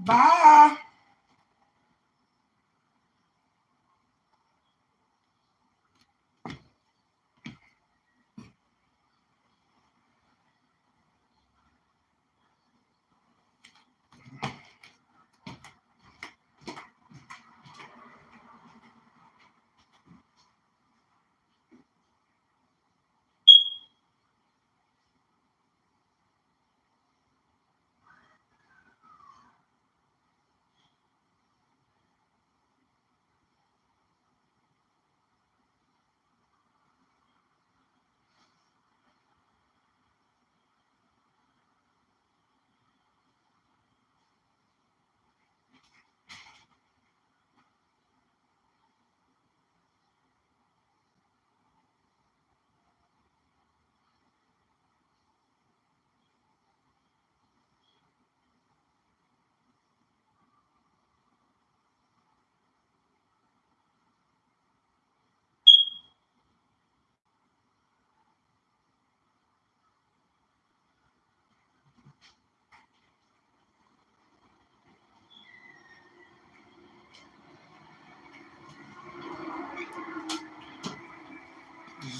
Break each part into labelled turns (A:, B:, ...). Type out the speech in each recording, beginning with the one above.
A: Bye.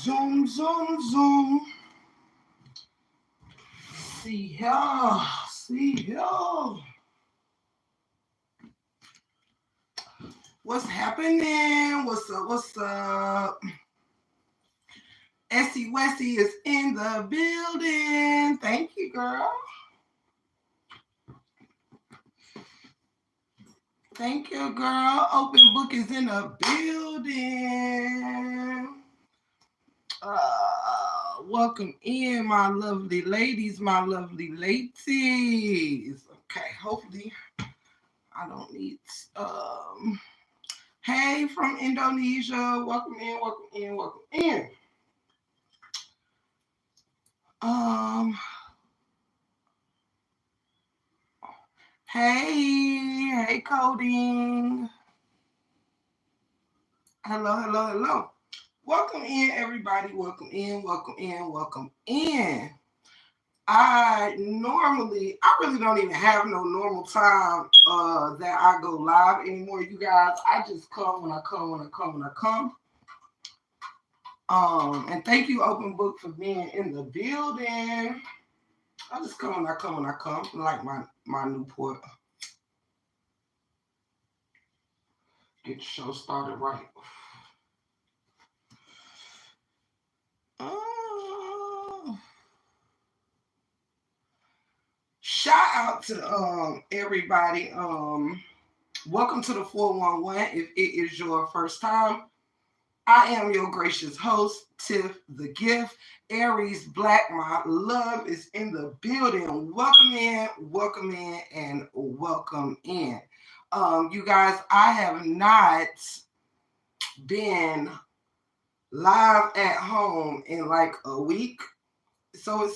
A: Zoom, zoom, zoom. See here. See here. What's happening? What's up? What's up? Essie Wessie is in the building. Thank you, girl. Thank you, girl. Open Book is in the building. Welcome in, my lovely ladies, my lovely ladies. Okay, hopefully I don't need hey from Indonesia. Welcome in, welcome in, welcome in. Hey coding. Hello, hello, hello. Welcome in, everybody. Welcome in, welcome in, welcome in. I really don't even have no normal time that I go live anymore, you guys. I just come when I come. And thank you, Open Book, for being in the building. I just come when I come, like my Newport. Get the show started right. Shout out to everybody. Welcome to the 411. If it is your first time, I am your gracious host, Tiff the Gift. Aries Black, my love, is in the building. Welcome in, and welcome in. You guys, I have not been live at home in like a week. So it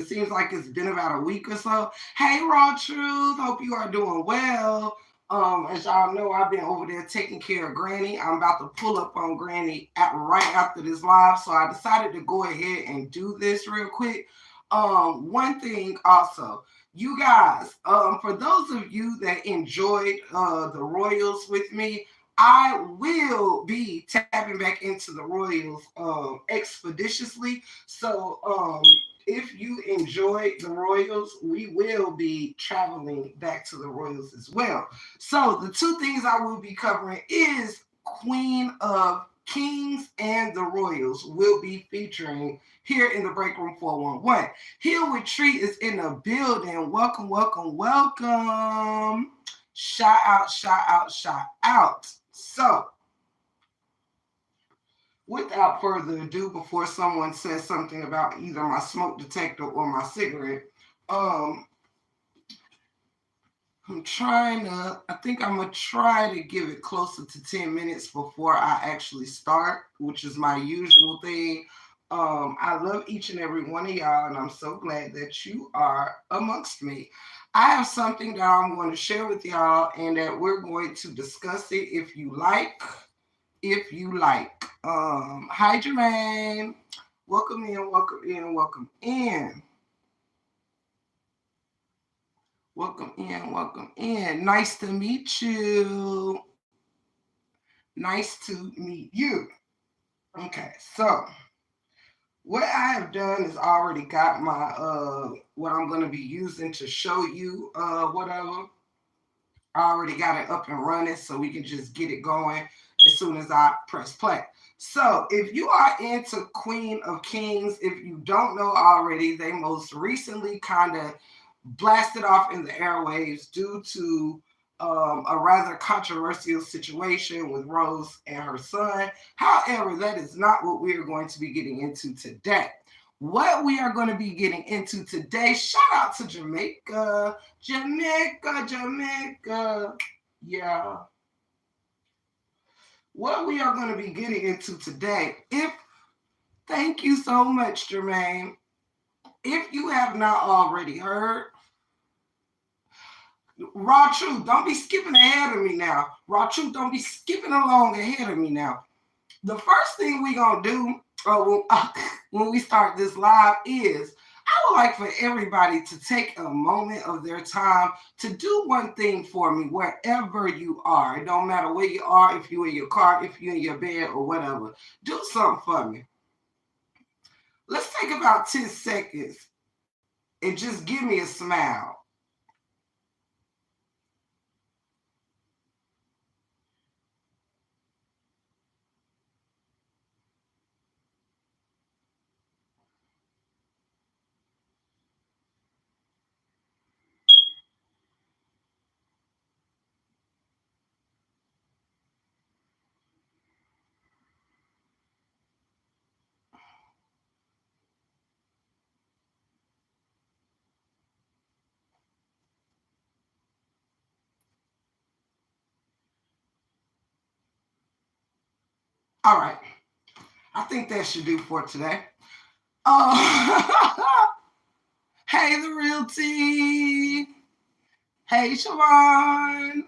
A: seems like it's been about a week or so. Hey, Raw Truth, hope you are doing well. As y'all know, I've been over there taking care of Granny. I'm about to pull up on Granny right after this live, so I decided to go ahead and do this real quick. One thing also, you guys, for those of you that enjoyed the Royals with me, I will be tapping back into the Royals expeditiously. So if you enjoyed the Royals, we will be traveling back to the Royals as well. So the two things I will be covering is Queen of Kings and the Royals will be featuring here in the Break Room 411. Hill Retreat is in the building. Welcome, welcome, welcome. Shout out, shout out, shout out. So, without further ado, before someone says something about either my smoke detector or my cigarette, I think I'm going to try to give it closer to 10 minutes before I actually start, which is my usual thing. I love each and every one of y'all, and I'm so glad that you are amongst me. I have something that I'm going to share with y'all, and that we're going to discuss it if you like. Hi, Jermaine. Welcome in, welcome in, welcome in. Welcome in, welcome in. Nice to meet you. Nice to meet you. Okay, so what I have done is already got my what I'm gonna be using to show you whatever. I already got it up and running so we can just get it going as soon as I press play. So, if you are into Queen of Kings, if you don't know already, they most recently kind of blasted off in the airwaves due to a rather controversial situation with Rose and her son. However, that is not what we are going to be getting into today. What we are going to be getting into today, shout out to Jamaica, Jamaica, Jamaica. Yeah. What we are going to be getting into today, thank you so much, Jermaine. If you have not already heard, Raw Truth, don't be skipping ahead of me now. Raw Truth, don't be skipping along ahead of me now. The first thing we gonna do when we start this live is I would like for everybody to take a moment of their time to do one thing for me wherever you are. It don't matter where you are, if you're in your car, if you're in your bed or whatever. Do something for me. Let's take about 10 seconds and just give me a smile. All right. I think that should do for today. Hey, the real T. Hey, Siobhan.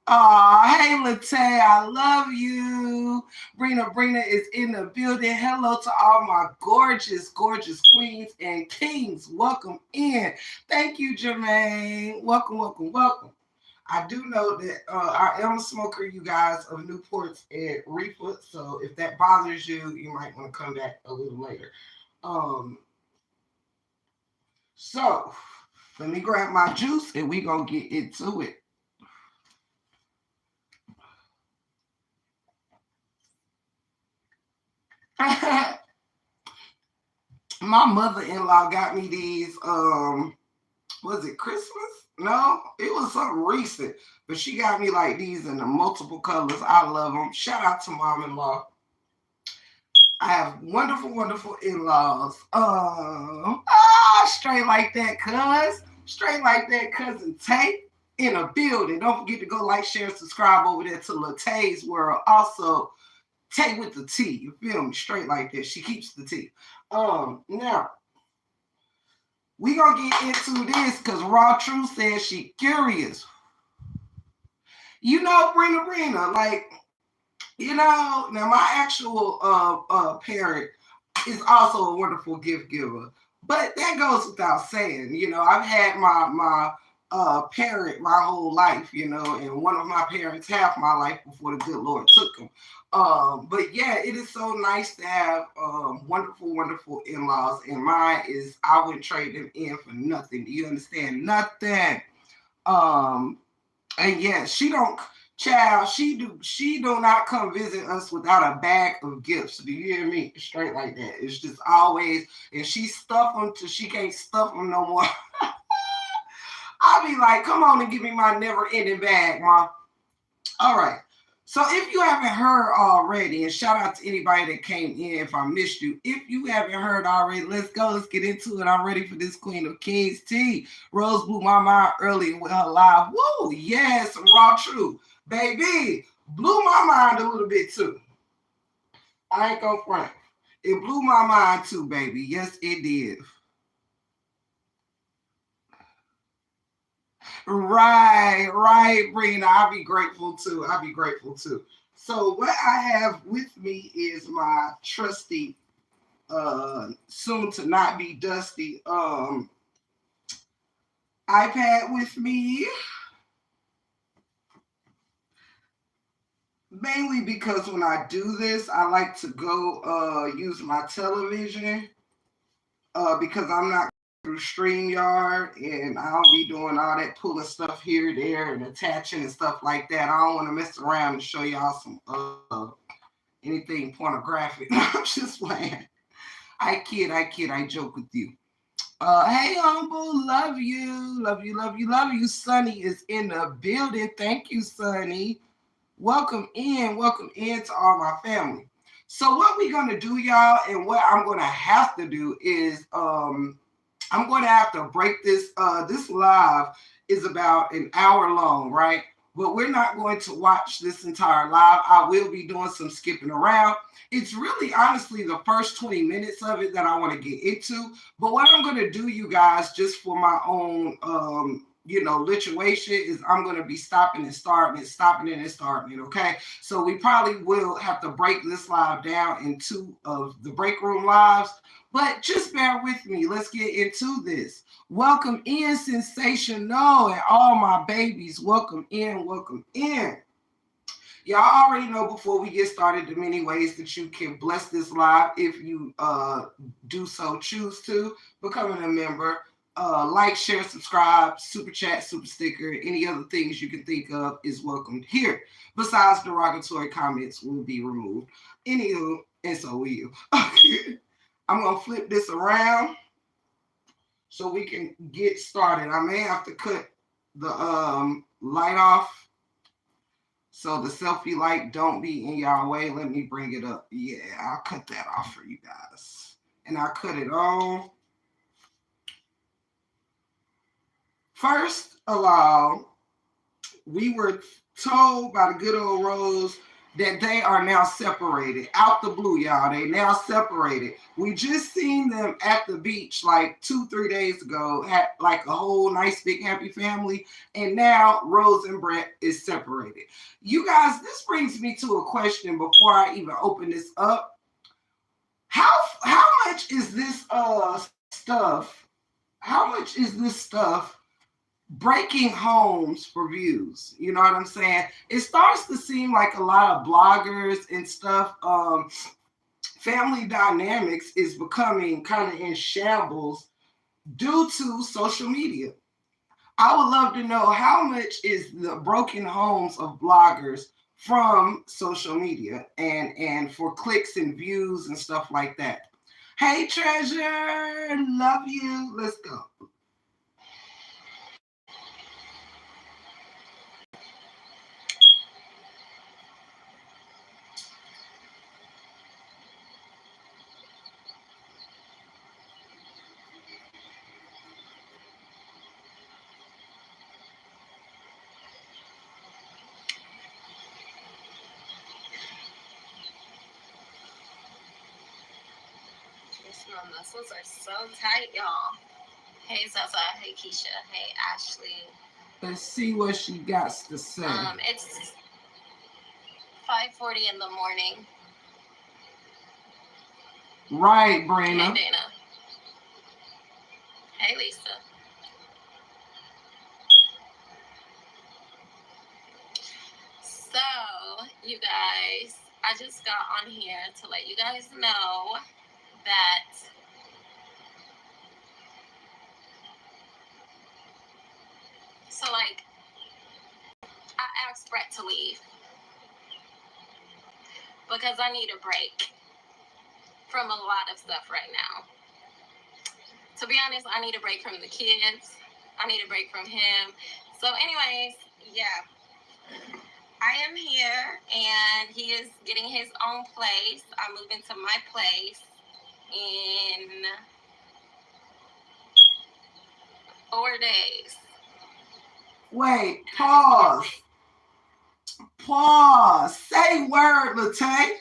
A: Hey, Late, I love you. Brina is in the building. Hello to all my gorgeous, gorgeous queens and kings. Welcome in. Thank you, Jermaine. Welcome, welcome, welcome. I do know that I am a smoker, you guys, of Newports and Reefer. So if that bothers you, you might want to come back a little later. So let me grab my juice and we gonna get into it. My mother-in-law got me these. Was it Christmas? No, it was something recent. But she got me like these in the multiple colors. I love them. Shout out to mom-in-law. I have wonderful, wonderful in-laws. Straight like that, cuz. Straight like that, cousin Tate in a building. Don't forget to go like, share, subscribe over there to Latay's World. Also, Tay with the T. You feel me? Straight like that. She keeps the T. Now we gonna get into this because Raw Truth says she curious. You know, Brina, like, you know, now my actual parent is also a wonderful gift giver. But that goes without saying. You know, I've had my parent my whole life, you know, and one of my parents half my life before the good Lord took him. But yeah, it is so nice to have wonderful, wonderful in-laws. And mine is I wouldn't trade them in for nothing. Do you understand? Nothing. And yeah, she don't child, she do not come visit us without a bag of gifts. Do you hear me? Straight like that. It's just always, and she stuff them till she can't stuff them no more. I'll be like, come on and give me my never-ending bag, Mom. All right. So if you haven't heard already, and shout out to anybody that came in if I missed you. If you haven't heard already, let's go. Let's get into it. I'm ready for this Queen of Kings tea. Rose blew my mind earlier with her live. Woo, yes, Raw Truth. Baby, blew my mind a little bit too. I ain't gonna front. It blew my mind too, baby. Yes, it did. Right, Brina. I'll be grateful too. I'll be grateful too. So what I have with me is my trusty, soon to not be dusty, iPad with me. Mainly because when I do this, I like to go use my television because I'm not through StreamYard and I'll be doing all that pulling stuff here, there, and attaching and stuff like that. I don't want to mess around and show y'all some anything pornographic. I'm just playing. I joke with you. Hey, humble, love you, love you, love you, love you. Sunny is in the building. Thank you, Sunny. Welcome in to all my family. So what we're gonna do, y'all, and what I'm gonna have to do is I'm going to have to break this. This live is about an hour long, right? But we're not going to watch this entire live. I will be doing some skipping around. It's really honestly the first 20 minutes of it that I want to get into. But what I'm going to do, you guys, just for my own lituation is I'm going to be stopping and starting it, stopping it and starting it, okay? So we probably will have to break this live down in two of the break room lives, but just bear with me. Let's get into this. Welcome in, Sensational, and all my babies. Welcome in, welcome in. Y'all already know before we get started the many ways that you can bless this live if you do so choose to, becoming a member. Like, share, subscribe, super chat, super sticker, any other things you can think of is welcomed here. Besides, derogatory comments will be removed. Anywho, and so will you. I'm going to flip this around so we can get started. I may have to cut the light off so the selfie light don't be in y'all way. Let me bring it up. Yeah, I'll cut that off for you guys. And I'll cut it on. First of all, we were told by the good old Rose that they are now separated. Out the blue, y'all. They now separated. We just seen them at the beach like 2-3 days ago, had like a whole nice big happy family, and now Rose and Brett is separated. You guys, this brings me to a question before I even open this up. How much is this stuff? How much is this stuff breaking homes for views? You know what I'm saying? It starts to seem like a lot of bloggers and stuff. Family dynamics is becoming kind of in shambles due to social media. I would love to know how much is the broken homes of bloggers from social media and for clicks and views and stuff like that. Hey, Treasure, love you. Let's go.
B: My muscles are so tight, y'all. Hey Zaza, hey Keisha, hey Ashley.
A: Let's see what she got to say.
B: It's 5:40 in the morning.
A: Right, Brina.
B: Hey Dana. Hey Lisa. So, you guys, I just got on here to let you guys know that I asked Brett to leave because I need a break from a lot of stuff right now. To be honest, I need a break from the kids. I need a break from him. So anyways, yeah. I am here and he is getting his own place. I'm moving to my place in 4 days.
A: Wait, pause. Pause. Say word, Latte.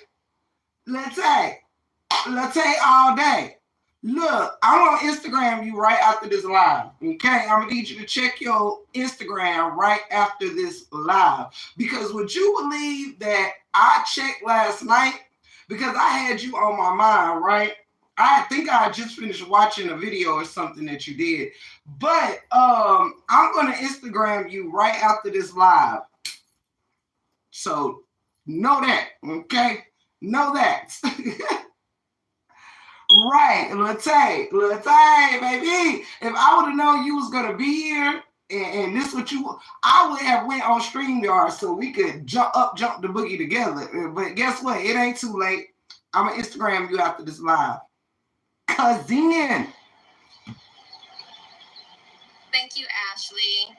A: Latte all day. Look, I'm on Instagram you right after this live. Okay, I'm gonna need you to check your Instagram right after this live. Because would you believe that I checked last night because I had you on my mind, right? I think I just finished watching a video or something that you did. But I'm gonna Instagram you right after this live. So know that, okay? Know that. Right, Latte, baby. If I would have known you was gonna be here and this what you, I would have went on StreamYard so we could jump the boogie together. But guess what? It ain't too late. I'm gonna Instagram you after this live. Cousin.
B: Thank you, Ashley.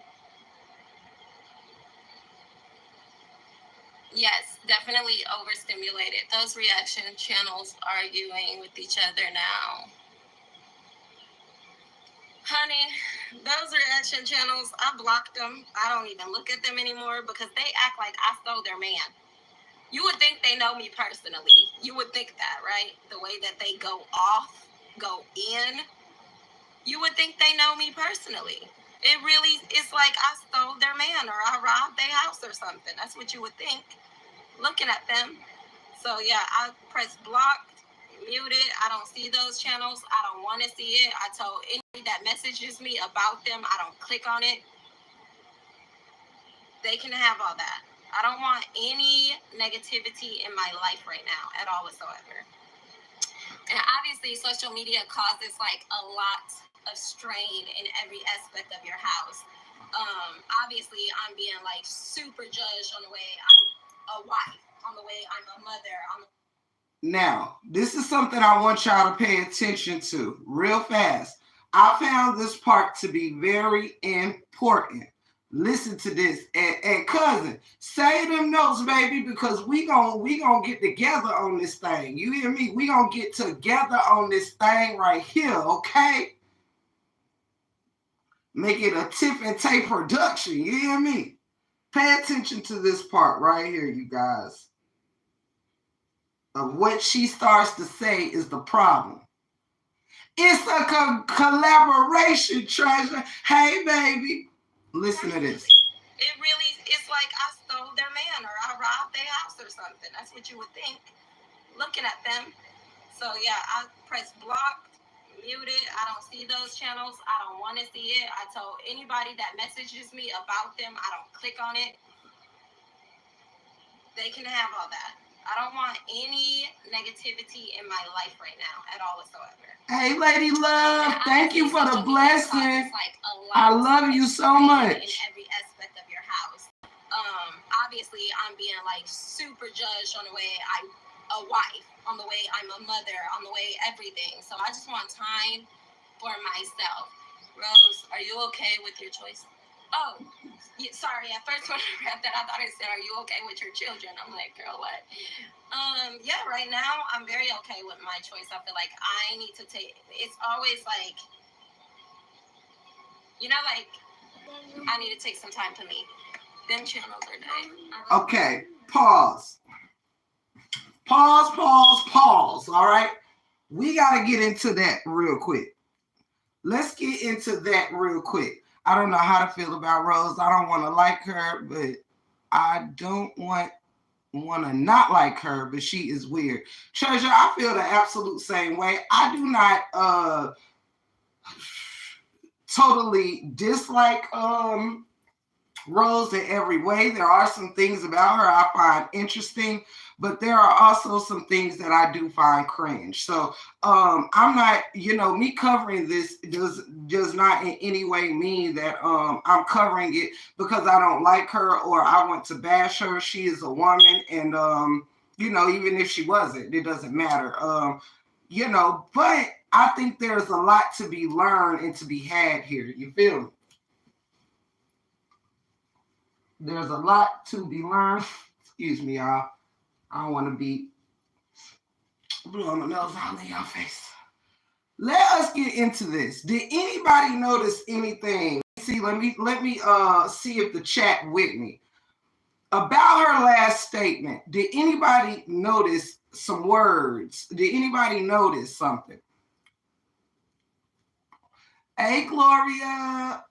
B: Yes, definitely overstimulated. Those reaction channels arguing with each other now. Honey, those reaction channels, I blocked them. I don't even look at them anymore because they act like I stole their man. You would think they know me personally. You would think that, right? The way that they go off, go in. You would think they know me personally. It really, it's like I stole their man or I robbed their house or something. That's what you would think looking at them. So yeah, I press block, muted. I don't see those channels. I don't want to see it. I told anybody that messages me about them, I don't click on it. They can have all that. I don't want any negativity in my life right now at all whatsoever. And obviously, social media causes like a lot of strain in every aspect of your house. Obviously, I'm being like super judged on the way I'm a wife, on the way I'm a mother, on the
A: Now, this is something I want y'all to pay attention to real fast. I found this part to be very important. Listen to this, and cousin, say them notes, baby, because we gonna get together on this thing. You hear me? We gonna get together on this thing right here, okay? Make it a Tiff and Tay production. You hear me? Pay attention to this part right here, you guys. Of what she starts to say is the problem. It's a collaboration, treasure. Hey, baby. Listen to this.
B: It really, it's like I stole their man or I robbed their house or something. That's what you would think looking at them. So yeah, I press block, muted. I don't see those channels. I don't want to see it. I told anybody that messages me about them, I don't click on it. They can have all that. I don't want any negativity in my life right now at all whatsoever.
A: Hey, Lady Love, thank you for the blessing. Like I love you so much.
B: In every aspect of your house. Obviously, I'm being like super judged on the way I'm a wife, on the way I'm a mother, on the way everything. So I just want time for myself. Rose, are you okay with your choice? Oh, yeah, sorry. At first when I read that, I thought it said, "Are you okay with your children?" I'm like, girl, what? Yeah, right now I'm very okay with my choice. I feel like I need to take. It's always like, like I need to take some time to me. Them channels are nice.
A: Okay, pause. All right, we gotta get into that real quick. Let's get into that real quick. I don't know how to feel about Rose. I don't want to like her, but I don't want to not like her, but she is weird. Treasure, I feel the absolute same way. I do not totally dislike Rose in every way. There are some things about her I find interesting, but there are also some things that I do find cringe. So I'm not, me covering this does not in any way mean that I'm covering it because I don't like her or I want to bash her. She is a woman, and even if she wasn't, it doesn't matter. But I think there's a lot to be learned and to be had here. You feel me? There's a lot to be learned. Excuse me, y'all. I don't want to be blowing my nose all in your face. Let us get into this. Did anybody notice anything? See, let me see if the chat with me. About her last statement, did anybody notice some words? Did anybody notice something? Hey, Gloria.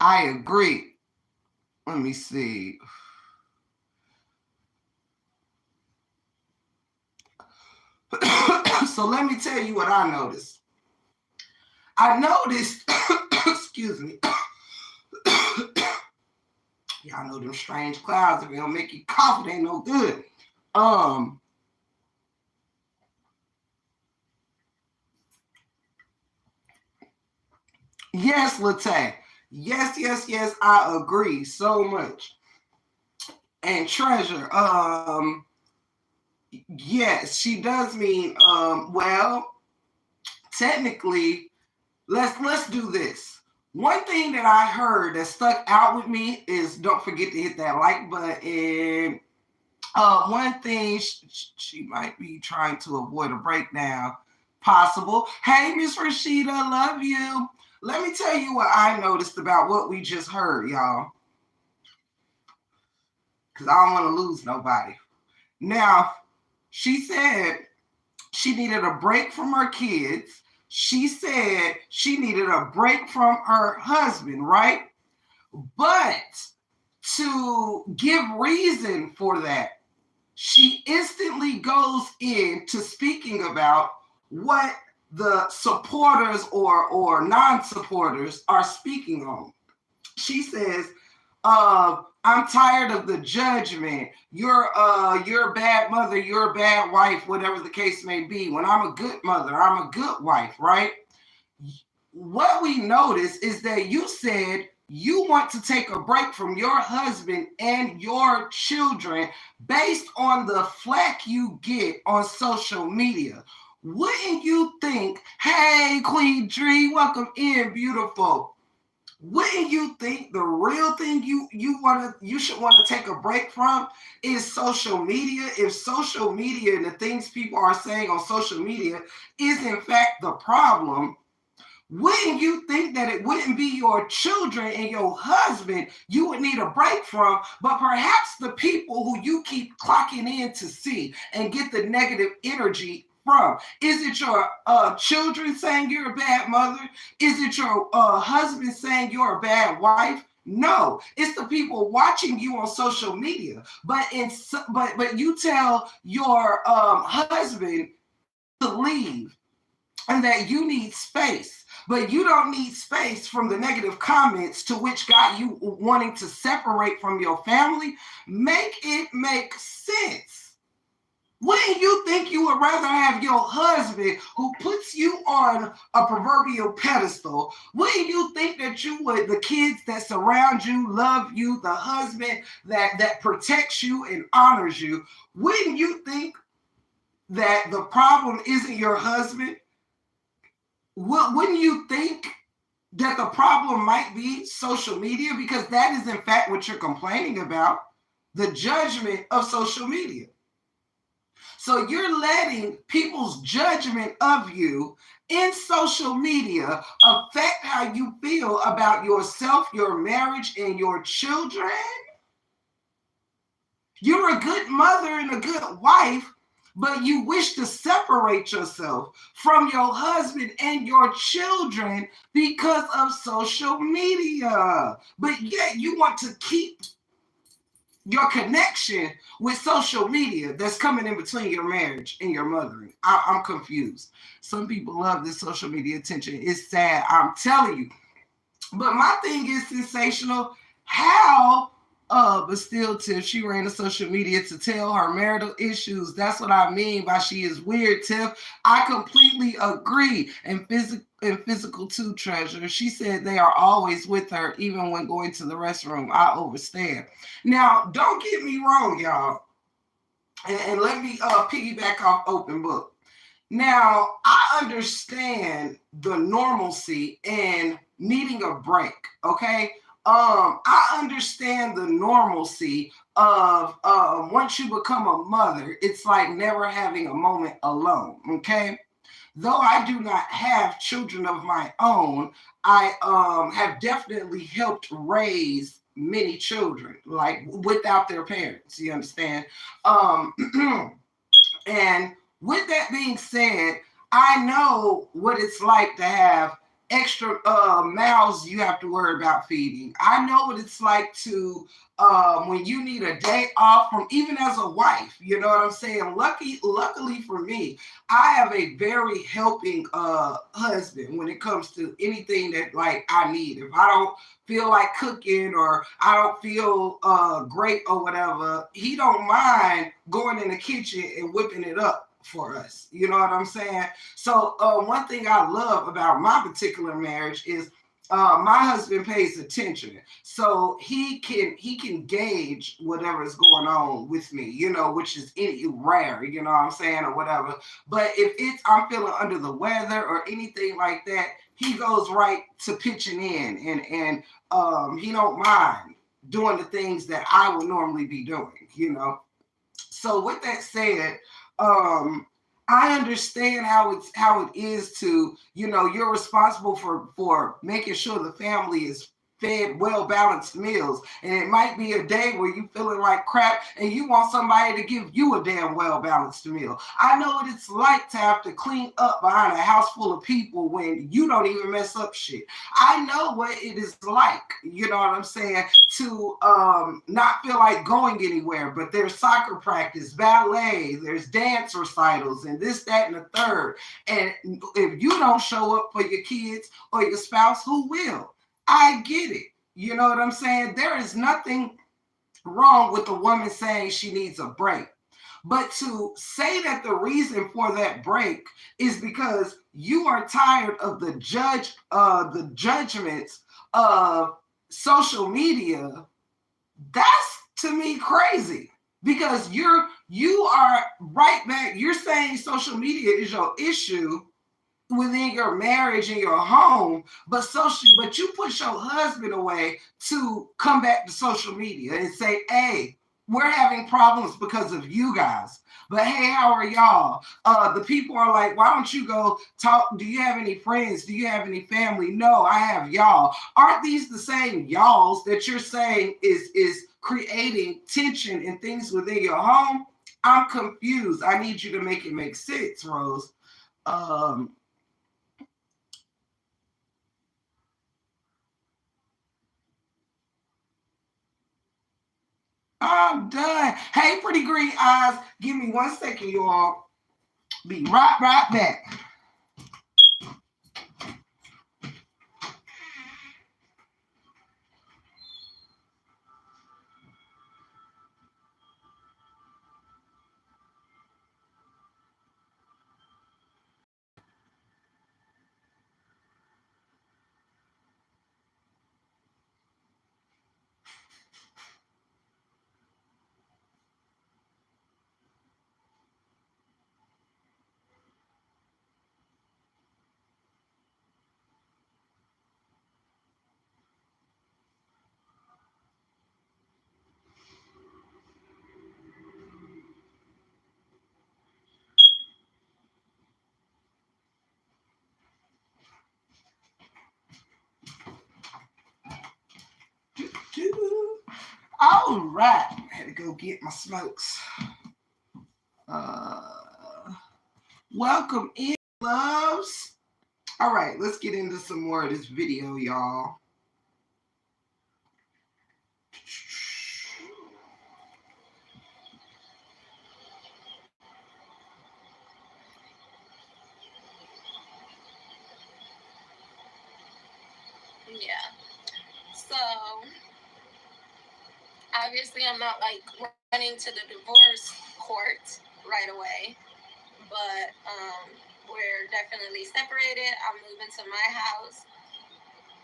A: I agree. Let me see. So let me tell you what I noticed. I noticed, excuse me, y'all know them strange clouds, if they don't make you cough, it ain't no good. Yes, Latte. Yes, I agree so much. And Treasure, yes, she does mean, well, technically, let's do this. One thing that I heard that stuck out with me is don't forget to hit that like button. One thing she might be trying to avoid a breakdown, possible. Hey, Miss Rashida, love you. Let me tell you what I noticed about what we just heard, y'all, because I don't want to lose nobody. Now, she said she needed a break from her kids. She said she needed a break from her husband, right? But to give reason for that, she instantly goes into speaking about what the supporters or non-supporters are speaking on. She says, I'm tired of the judgment. You're a bad mother, you're a bad wife, whatever the case may be. When I'm a good mother, I'm a good wife, right? What we notice is that you said you want to take a break from your husband and your children based on the flack you get on social media. Wouldn't you think, hey, Queen Dree, welcome in, beautiful. Wouldn't you think the real thing you should want to take a break from is social media? If social media and the things people are saying on social media is in fact the problem, wouldn't you think that it wouldn't be your children and your husband you would need a break from, but perhaps the people who you keep clocking in to see and get the negative energy from? Is it your children saying you're a bad mother? Is it your husband saying you're a bad wife? No, it's the people watching you on social media. But you tell your husband to leave and that you need space, but you don't need space from the negative comments to which got you wanting to separate from your family. Make it make sense. Wouldn't you think you would rather have your husband who puts you on a proverbial pedestal? Wouldn't you think that you would, the kids that surround you, love you, the husband that protects you and honors you, wouldn't you think that the problem isn't your husband? Wouldn't you think that the problem might be social media? Because that is in fact what you're complaining about, the judgment of social media. So you're letting people's judgment of you in social media affect how you feel about yourself, your marriage, and your children. You're a good mother and a good wife, but you wish to separate yourself from your husband and your children because of social media. But yet you want to keep your connection with social media that's coming in between your marriage and your mothering. I'm confused. Some people love this social media attention. It's sad, I'm telling you. But my thing is sensational. How but still, Tiff, she ran to social media to tell her marital issues. That's what I mean by she is weird, Tiff. I completely agree. And physical too, Treasure. She said they are always with her, even when going to the restroom. I understand. Now, don't get me wrong, y'all. And let me piggyback off open book. Now, I understand the normalcy and needing a break, okay? I understand the normalcy of once you become a mother, it's like never having a moment alone, okay? Though I do not have children of my own, I have definitely helped raise many children, like without their parents, you understand? And with that being said, I know what it's like to have extra mouths you have to worry about feeding. I know what it's like to when you need a day off from, even as a wife, you know what I'm saying? Luckily for me, I have a very helping husband when it comes to anything that like I need. If I don't feel like cooking or I don't feel great or whatever, he don't mind going in the kitchen and whipping it up for us. You know what I'm saying? So one thing I love about my particular marriage is my husband pays attention, so he can gauge whatever is going on with me, you know, which is rare, you know what I'm saying, or whatever. But if it's I'm feeling under the weather or anything like that, he goes right to pitching in, and he don't mind doing the things that I would normally be doing, you know. So with that said, um, I understand how it is to, you know, you're responsible for making sure the family is fed well balanced meals, and it might be a day where you feeling like crap and you want somebody to give you a damn well balanced meal. I know what it's like to have to clean up behind a house full of people when you don't even mess up shit. I know what it is like, you know what I'm saying, to not feel like going anywhere, but there's soccer practice, ballet, there's dance recitals, and this, that, and the third. And if you don't show up for your kids or your spouse, who will? I get it. You know what I'm saying? There is nothing wrong with a woman saying she needs a break. But to say that the reason for that break is because you are tired of the judgments of social media, that's to me crazy. Because you are right back. You're saying social media is your issue within your marriage and your home, but you push your husband away to come back to social media and say, hey, we're having problems because of you guys. But hey, how are y'all? The people are like, why don't you go talk? Do you have any friends? Do you have any family? No, I have y'all. Aren't these the same y'alls that you're saying is creating tension and things within your home? I'm confused. I need you to make it make sense, Rose. Um, I'm done. Hey, pretty green eyes. Give me 1 second, you all. Be right back. All right. I had to go get my smokes. Uh, welcome in, loves. All right, let's get into some more of this video, y'all.
B: Yeah. So obviously, I'm not like running to the divorce court right away, but we're definitely separated. I'm moving to my house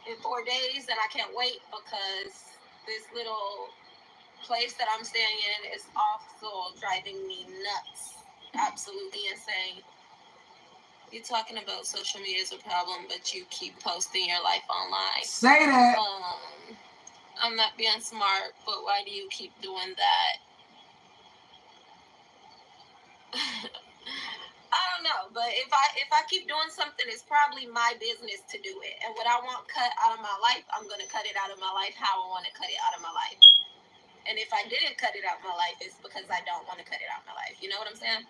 B: in 4 days, and I can't wait because this little place that I'm staying in is also driving me nuts. Absolutely insane. You're talking about social media as a problem, but you keep posting your life online.
A: Say that.
B: I'm not being smart, but why do you keep doing that? I don't know, but if I keep doing something, it's probably my business to do it. And what I want cut out of my life, I'm gonna cut it out of my life how I want to cut it out of my life. And if I didn't cut it out of my life, it's because I don't want to cut it out of my life. You know what I'm saying?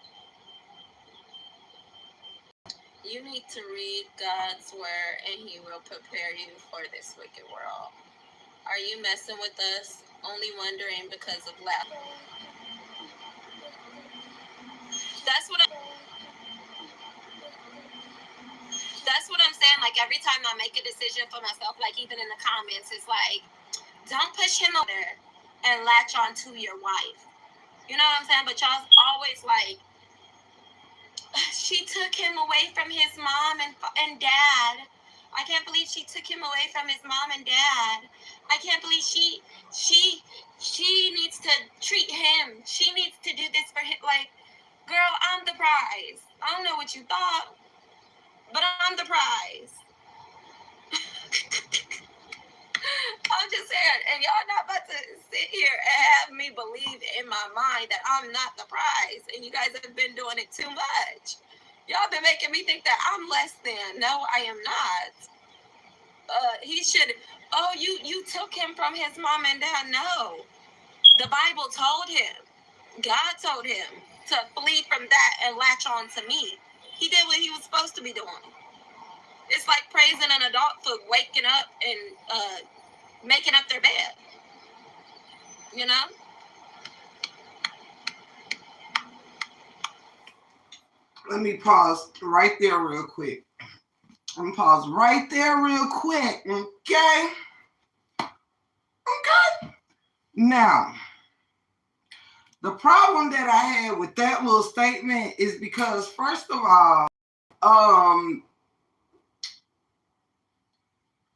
B: You need to read God's word and he will prepare you for this wicked world. Are you messing with us? Only wondering because of laugh. That's what that's what I'm saying. Like every time I make a decision for myself, like even in the comments, it's like, don't push him over there and latch on to your wife. You know what I'm saying? But y'all's always like, she took him away from his mom and dad. I can't believe she took him away from his mom and dad. I can't believe she needs to treat him. She needs to do this for him. Like, girl, I'm the prize. I don't know what you thought, but I'm the prize. I'm just saying, and y'all not about to sit here and have me believe in my mind that I'm not the prize, and you guys have been doing it too much. Y'all been making me think that I'm less than. No, I am not. He should. Oh, you took him from his mom and dad. No, the Bible told him. God told him to flee from that and latch on to me. He did what he was supposed to be doing. It's like praising an adult for waking up and making up their bed. You know?
A: Let me pause right there real quick. I'm gonna pause right there real quick. Okay? Okay. Now, the problem that I had with that little statement is because, first of all,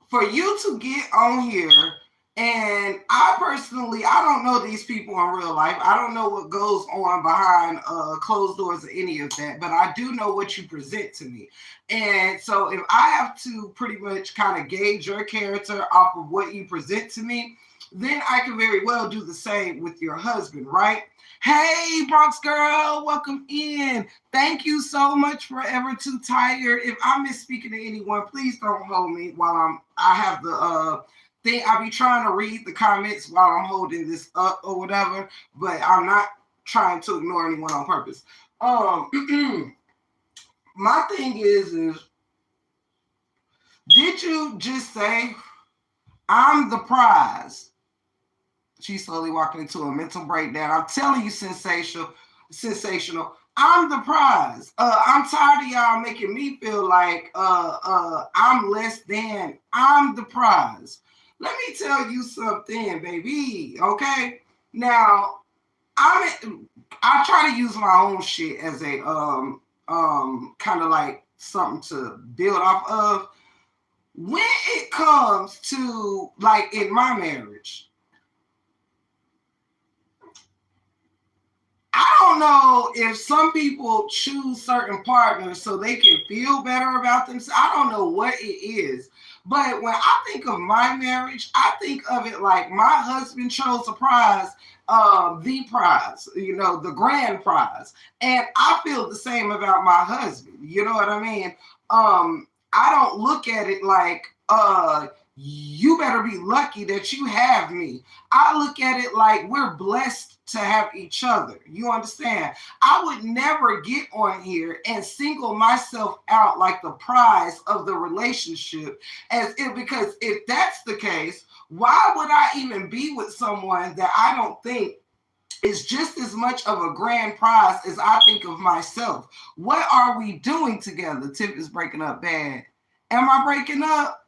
A: for you to get on here, and I personally, I don't know these people in real life. I don't know what goes on behind closed doors or any of that, but I do know what you present to me. And so if I have to pretty much kind of gauge your character off of what you present to me, then I can very well do the same with your husband, right? Hey, Bronx girl, welcome in. Thank you so much for Ever Too Tired. If I'm misspeaking to anyone, please don't hold me while I have the thing. I'll be trying to read the comments while I'm holding this up or whatever, but I'm not trying to ignore anyone on purpose. My thing is did you just say I'm the prize? She's slowly walking into a mental breakdown. I'm telling you, sensational. I'm the prize. I'm tired of y'all making me feel like I'm less than. I'm the prize. Let me tell you something, baby. Okay. Now, I try to use my own shit as a kind of like something to build off of. When it comes to like in my marriage, I don't know if some people choose certain partners so they can feel better about themselves. I don't know what it is. But when I think of my marriage, I think of it like my husband chose a prize, the prize, the grand prize. And I feel the same about my husband. You know what I mean? I don't look at it like, you better be lucky that you have me. I look at it like we're blessed to have each other. You understand? I would never get on here and single myself out like the prize of the relationship because if that's the case, why would I even be with someone that I don't think is just as much of a grand prize as I think of myself? What are we doing together? Tip is breaking up bad. Am I breaking up?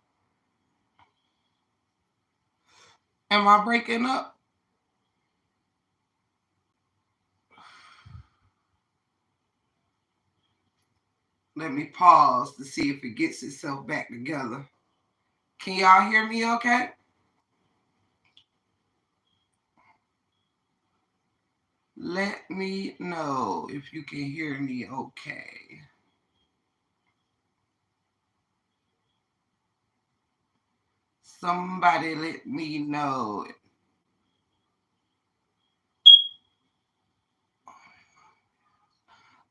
A: Am I breaking up? Let me pause to see if it gets itself back together. Can y'all hear me okay? Let me know if you can hear me okay. Somebody let me know.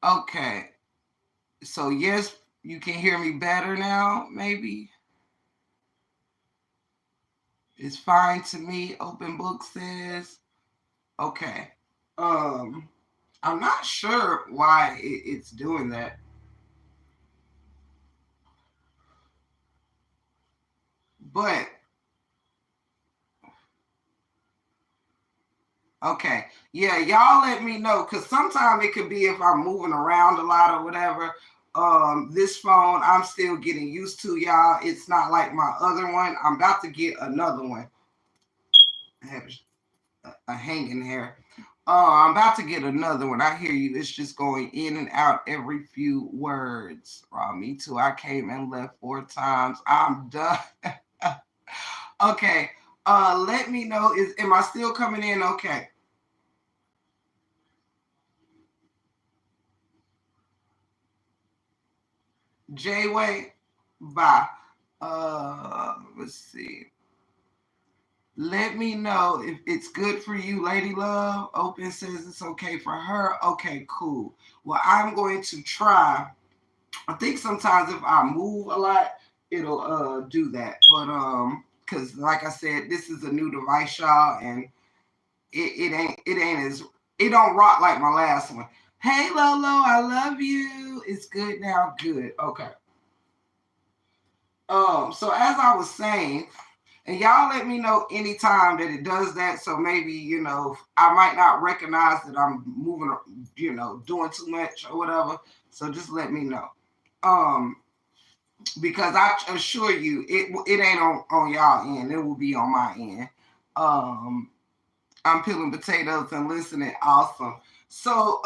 A: Okay. So yes, you can hear me better now, maybe. It's fine to me. Open book says. Okay. I'm not sure why it's doing that. But okay, yeah, y'all let me know because sometimes it could be if I'm moving around a lot or whatever. This phone I'm still getting used to, y'all. It's not like my other one. I'm about to get another one. I have a hanging hair. I'm about to get another one. I hear you. It's just going in and out every few words. Me too. I came and left 4 times. I'm done. Okay. Let me know. Am I still coming in? Okay. J Way. Bye. Let's see. Let me know if it's good for you, Lady Love. Open says it's okay for her. Okay, cool. Well, I'm going to try. I think sometimes if I move a lot, it'll do that. But because like I said, this is a new device, y'all, and it ain't as it don't rock like my last one. Hey Lolo, I love you. It's good now. Good. Okay. So as I was saying, and y'all let me know anytime that it does that. So maybe, I might not recognize that I'm moving, doing too much or whatever. So just let me know. Um, because I assure you, it ain't on y'all end. It will be on my end. Um, I'm peeling potatoes and listening. Awesome. So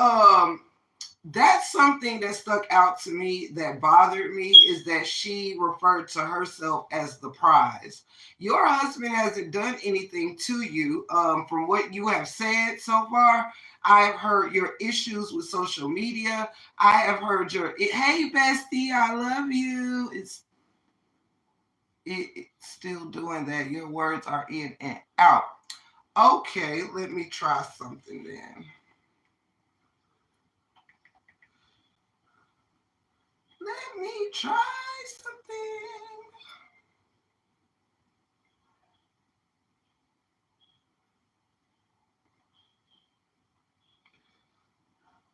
A: that's something that stuck out to me that bothered me is that she referred to herself as the prize. Your husband hasn't done anything to you. From what you have said so far, I have heard your issues with social media. I have heard hey bestie, I love you. It's still doing that. Your words are in and out. Okay, let me try something then. Let me try something.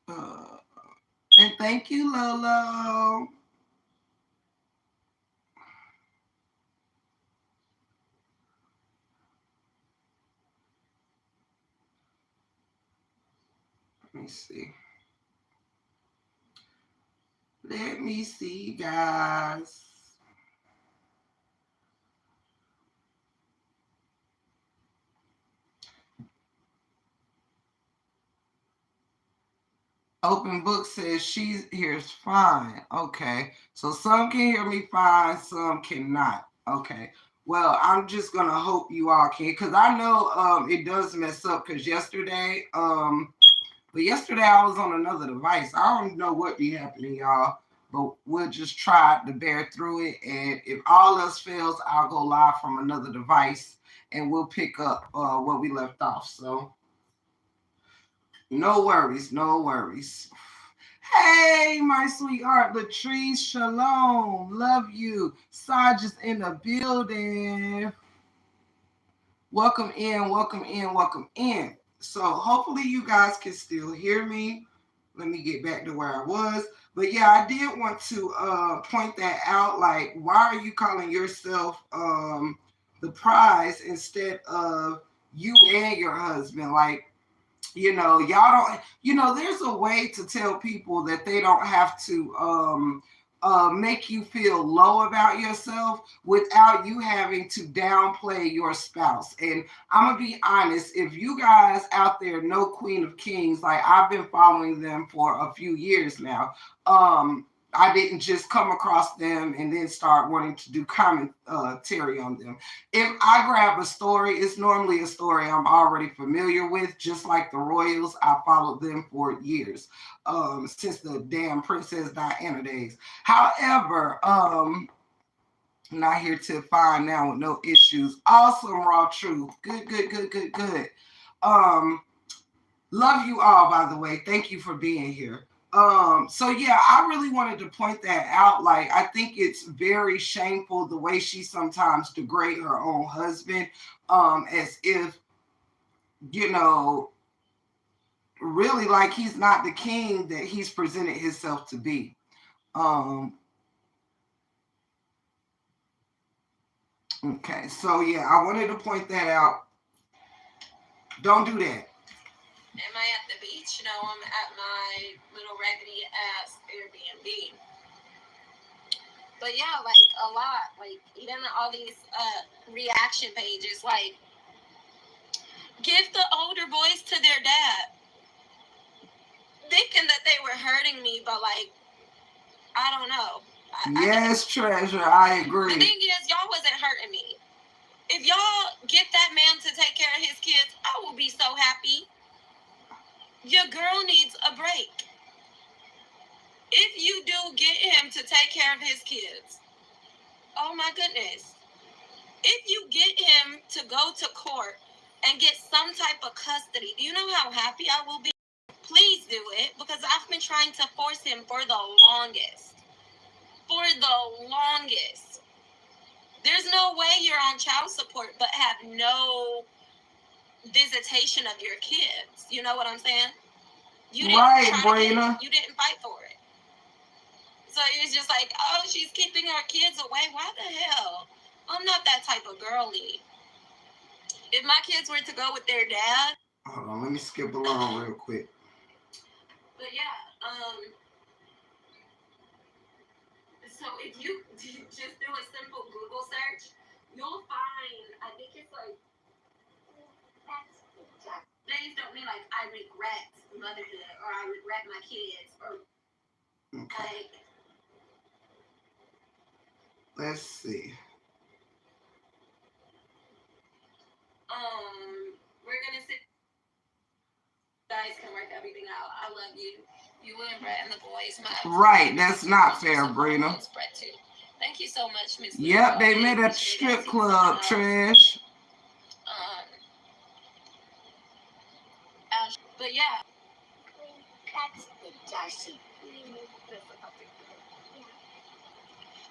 A: Uh, and thank you, Lolo. Let me see. Let me see, guys. Open Book says she hears fine. Okay. So some can hear me fine, some cannot. Okay. Well, I'm just gonna hope you all can, because I know it does mess up. Because yesterday I was on another device. I don't know what be happening, y'all. But we'll just try to bear through it. And if all else fails, I'll go live from another device and we'll pick up where we left off. So no worries, no worries. Hey, my sweetheart, Latrice, shalom. Love you. Saj is in the building. Welcome in, welcome in, welcome in. So hopefully you guys can still hear me. Let me get back to where I was. But yeah, I did want to point that out. Like, why are you calling yourself the prize instead of you and your husband? Like, y'all don't, there's a way to tell people that they don't have to make you feel low about yourself without you having to downplay your spouse. And I'm gonna be honest, if you guys out there know Queen of Kings, like I've been following them for a few years now. I didn't just come across them and then start wanting to do commentary on them. If I grab a story, it's normally a story I'm already familiar with, just like the Royals. I followed them for years, since the damn Princess Diana days. However, not here to find now with no issues. Awesome, Raw Truth. Good, good, good, good, good. Love you all, by the way. Thank you for being here. So yeah, I really wanted to point that out. Like, I think it's very shameful the way she sometimes degrade her own husband, as if, you know, really like he's not the king that he's presented himself to be. Um, Okay, so yeah, I wanted to point that out. Don't do that.
B: Am I at the beach? No, I'm at my little raggedy ass Airbnb. But yeah, like a lot. Like even all these reaction pages, like give the older boys to their dad, thinking that they were hurting me, but like I don't know.
A: Yes, Treasure, I agree.
B: The thing is, y'all wasn't hurting me. If y'all get that man to take care of his kids, I will be so happy. Your girl needs a break. If you do get him to take care of his kids, oh my goodness. If you get him to go to court and get some type of custody, do you know how happy I will be? Please do it, because I've been trying to force him for the longest. For the longest. There's no way you're on child support but have no visitation of your kids. You know what I'm saying? You didn't
A: Brina.
B: You didn't fight for it. So it's just like, oh, she's keeping our kids away. Why the hell? I'm not that type of girly. If my kids were to go with their dad.
A: Hold on, let me skip along real quick.
B: But yeah, so if you just do a simple Google search, you'll find, I think it's like, days don't mean like I regret motherhood or I regret my kids or like.
A: Let's see.
B: We're gonna sit. Guys can work everything out. I love you. You and Brett and the boys.
A: Right, that's not fair, Brina.
B: Thank you so much, Miss.
A: Yep, they met at the strip club, Trash.
B: But yeah.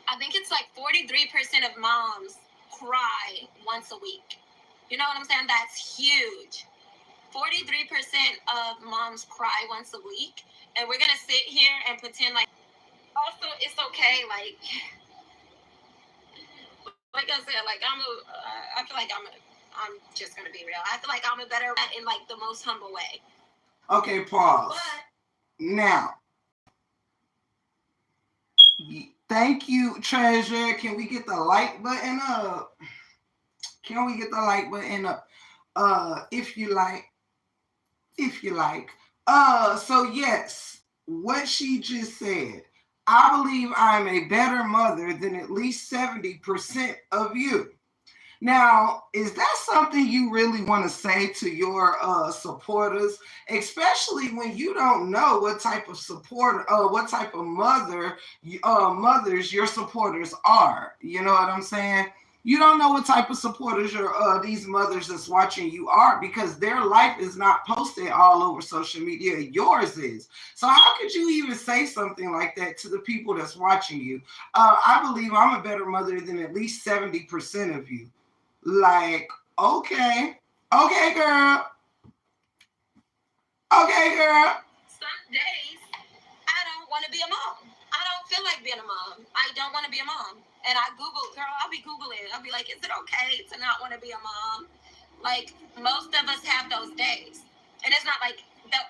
B: I think it's like 43% of moms cry once a week. You know what I'm saying? That's huge. 43% of moms cry once a week, and we're gonna sit here and pretend like. Also, it's okay. Like I said, like I feel like I'm just gonna be real. I feel like I'm a better in like the most humble way.
A: Okay, pause. Now, thank you, Treasure. Can we get the like button up? Can we get the like button up? If you like. So yes, what she just said. I believe I'm a better mother than at least 70% of you. Now, is that something you really want to say to your supporters, especially when you don't know what type of support, what type of mothers your supporters are? You know what I'm saying? You don't know what type of supporters these mothers that's watching you are, because their life is not posted all over social media. Yours is. So how could you even say something like that to the people that's watching you? I believe I'm a better mother than at least 70% of you. Like, okay, girl.
B: Some days I don't want to be a mom. I don't feel like being a mom. I don't want to be a mom. And I Google, girl, I'll be Googling. I'll be like, is it okay to not want to be a mom? Like, most of us have those days. And it's not like,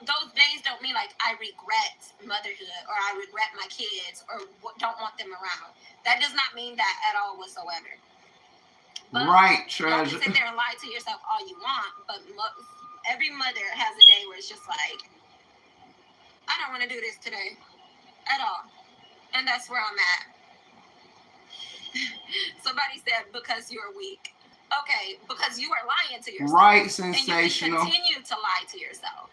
B: those days don't mean like I regret motherhood or I regret my kids or don't want them around. That does not mean that at all whatsoever. But
A: right, Treasure.
B: You can sit there and lie to yourself all you want, but every mother has a day where it's just like, I don't want to do this today at all. And that's where I'm at. Somebody said, because you're weak. Okay, because you are lying to yourself.
A: Right, sensational.
B: And you continue to lie to yourself.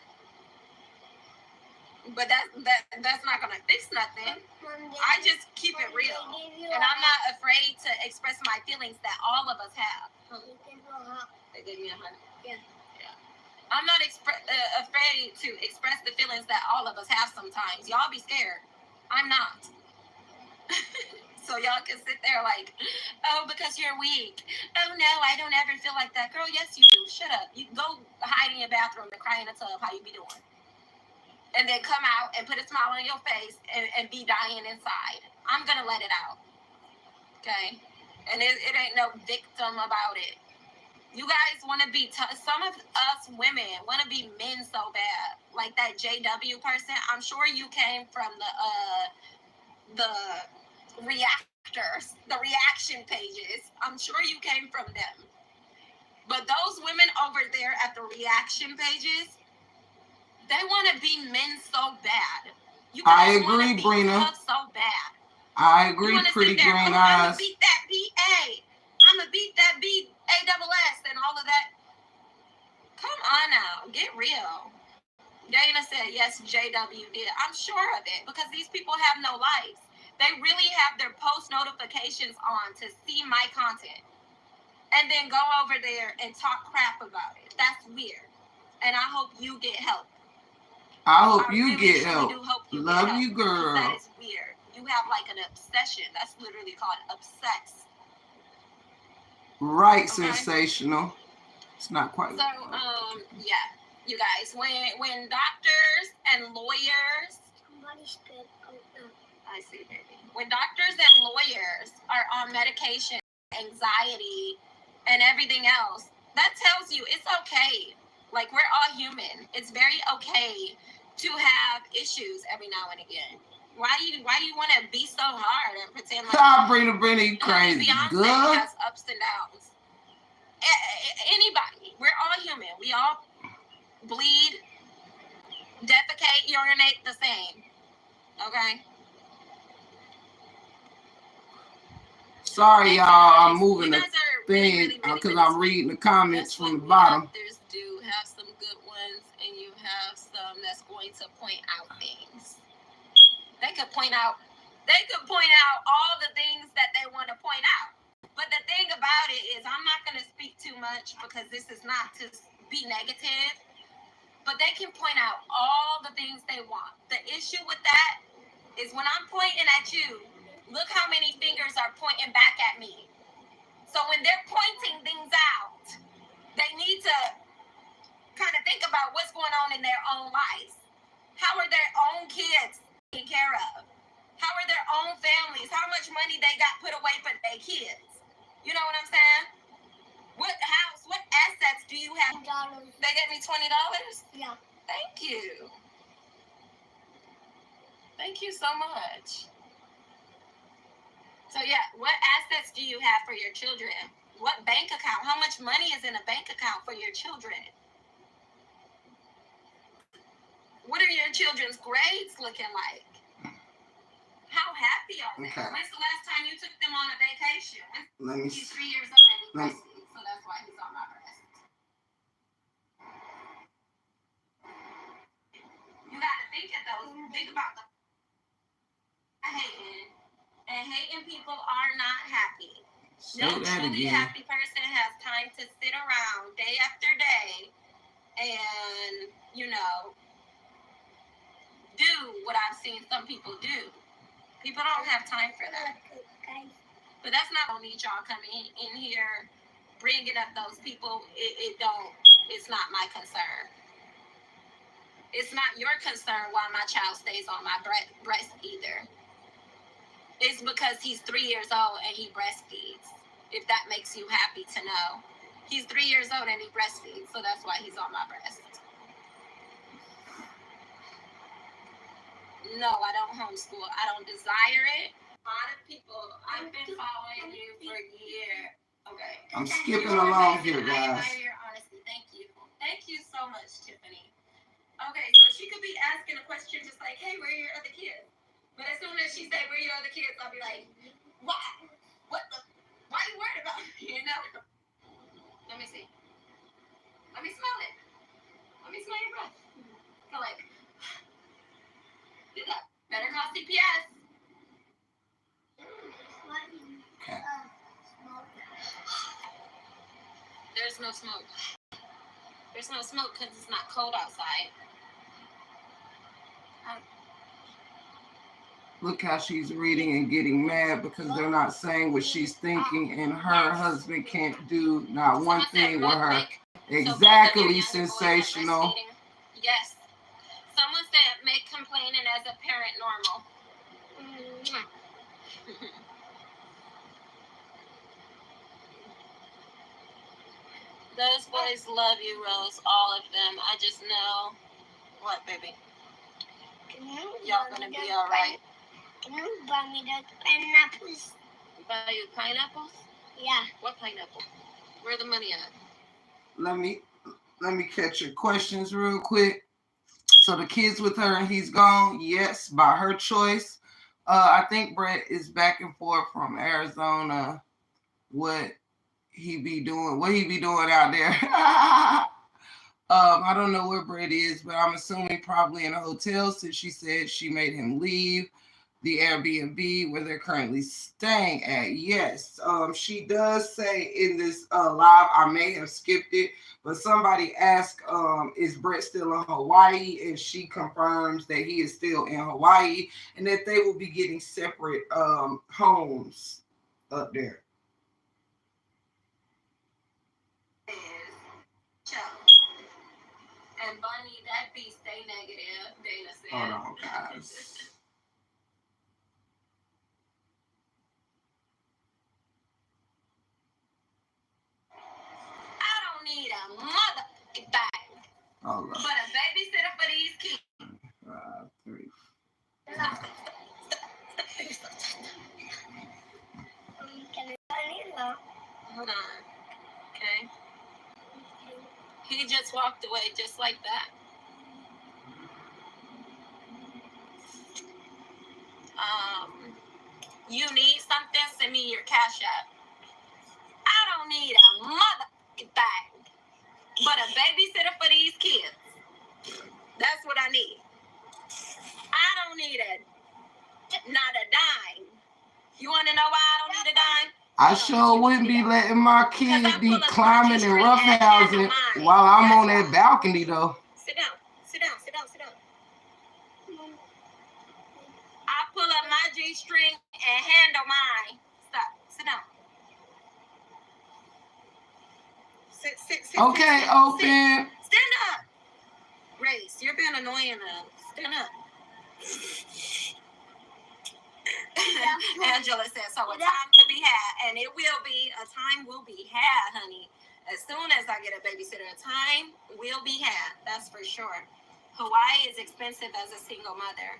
B: But that's not going to fix nothing. I just keep it real. And I'm not afraid to express my feelings that all of us have. They gave me $100. Yeah. I'm not afraid to express the feelings that all of us have sometimes. Y'all be scared. I'm not. So y'all can sit there like, oh, because you're weak. Oh, no, I don't ever feel like that. Girl, yes, you do. Shut up. You go hide in your bathroom and cry in a tub. How you be doing? And then come out and put a smile on your face and be dying inside. I'm going to let it out. Okay? And it ain't no victim about it. You guys want to be some of us women want to be men so bad. Like that JW person, I'm sure you came from the reactors, the reaction pages. I'm sure you came from them. But those women over there at the reaction pages, they want to be men so bad. You guys
A: I agree,
B: want to be
A: Brina.
B: tough so bad.
A: I agree,
B: You
A: pretty
B: sit there,
A: green
B: I'm
A: eyes.
B: gonna beat that BA. I'm gonna beat that BASS and all of that. Come on now, get real. Dana said, yes, JW did. I'm sure of it because these people have no lives. They really have their post notifications on to see my content and then go over there and talk crap about it. That's weird. And I hope you get help.
A: I hope you
B: really,
A: get help. Love you, girl.
B: That is weird. You have like an obsession. That's literally called obsessed.
A: Right, okay. Sensational. It's not quite.
B: So, yeah, you guys, when doctors and lawyers, I see, baby. When doctors and lawyers are on medication, anxiety, and everything else, that tells you it's okay. Like, we're all human. It's very okay to have issues every now and again. Why you want to be so hard and pretend like
A: Brina, you crazy?
B: Beyonce
A: good
B: has ups and downs. Anybody, we're all human. We all bleed, defecate, urinate the same. Okay.
A: Sorry, y'all. I'm moving the thing because I'm reading the comments from the bottom.
B: Authors do have some good ones, and you have some that's going to point out things. They could point out all the things that they want to point out. But the thing about it is, I'm not going to speak too much because this is not to be negative. But they can point out all the things they want. The issue with that is when I'm pointing at you, look how many fingers are pointing back at me. So when they're pointing things out, they need to kind of think about what's going on in their own lives. How are their own kids taken care of? How are their own families? How much money they got put away for their kids? You know what I'm saying? What house, what assets do you have? $20. They gave me $20? Yeah. Thank you. Thank you so much. So yeah, what assets do you have for your children? What bank account? How much money is in a bank account for your children? What are your children's grades looking like? How happy are they? Okay. When's the last time you took them on a vacation? He's 3 years old and he's breastfeeding, so that's why he's on my breast. You gotta think of those. Think about the hating. And hating people are not happy. No truly happy person has time to sit around day after day and, do what I've seen some people do. People don't have time for that. But that's not only y'all coming in here bringing up those people. It's not my concern. It's not your concern why my child stays on my breast either. It's because he's 3 years old and he breastfeeds. If that makes you happy to know. He's 3 years old and he breastfeeds, so that's why he's on my breast. No, I don't homeschool. I don't desire it. A lot of people, I've been following you for years. Okay.
A: I'm skipping along here, guys.
B: I admire your honesty. Thank you. Thank you so much, Tiffany. Okay, so she could be asking a question just like, hey, where are your other kids? But as soon as she say, where are your other kids, I'll be like, why? Why are you worried about me? Let me see. Let me smell it. Let me smell your breath. So like, do that. Better call CPS.
A: Okay.
B: There's no smoke. There's no smoke because it's not cold outside.
A: Look how she's reading and getting mad because they're not saying what she's thinking, and her husband can't do not one thing with her. Exactly, sensational.
B: Yes. Someone said make complaining as a parent normal. Those boys love you, Rose. All of them. I just know. What, baby? Y'all gonna be all right.
C: Can you buy me the pineapples?
B: Buy you pineapples?
C: Yeah.
B: What pineapple? Where the money at?
A: Let me catch your questions real quick. So the kids with her and he's gone. Yes, by her choice. I think Brett is back and forth from Arizona. What he be doing out there. I don't know where Brett is, but I'm assuming probably in a hotel since she said she made him leave the Airbnb where they're currently staying at. Yes, she does say in this live, I may have skipped it, but somebody asked, is Brett still in Hawaii? And she confirms that he is still in Hawaii and that they will be getting separate homes up there.
B: And Bunny, that beat stay negative, Dana said.
A: Hold on, guys.
B: I don't need a motherfucking thing.
A: Hold on.
B: But a babysitter for these kids.
A: 5, 3.
B: Hold on. Okay. He just walked away just like that. You need something, send me your cash app. I don't need a motherfucking thing, but a babysitter for these kids. That's what I need. I don't need not a dime. You want to know why I don't need a dime?
A: I sure wouldn't be letting my kid be climbing and roughhousing while I'm on that balcony, though.
B: Sit down. I pull up my G-string and handle mine. Stop. Sit down. Sit.
A: Okay,
B: sit,
A: open.
B: Stand up. Race, you're being annoying now. Stand up. Angela says, so a time could be had, and it will be. A time will be had, honey. As soon as I get a babysitter, a time will be had. That's for sure. Hawaii is expensive as a single mother.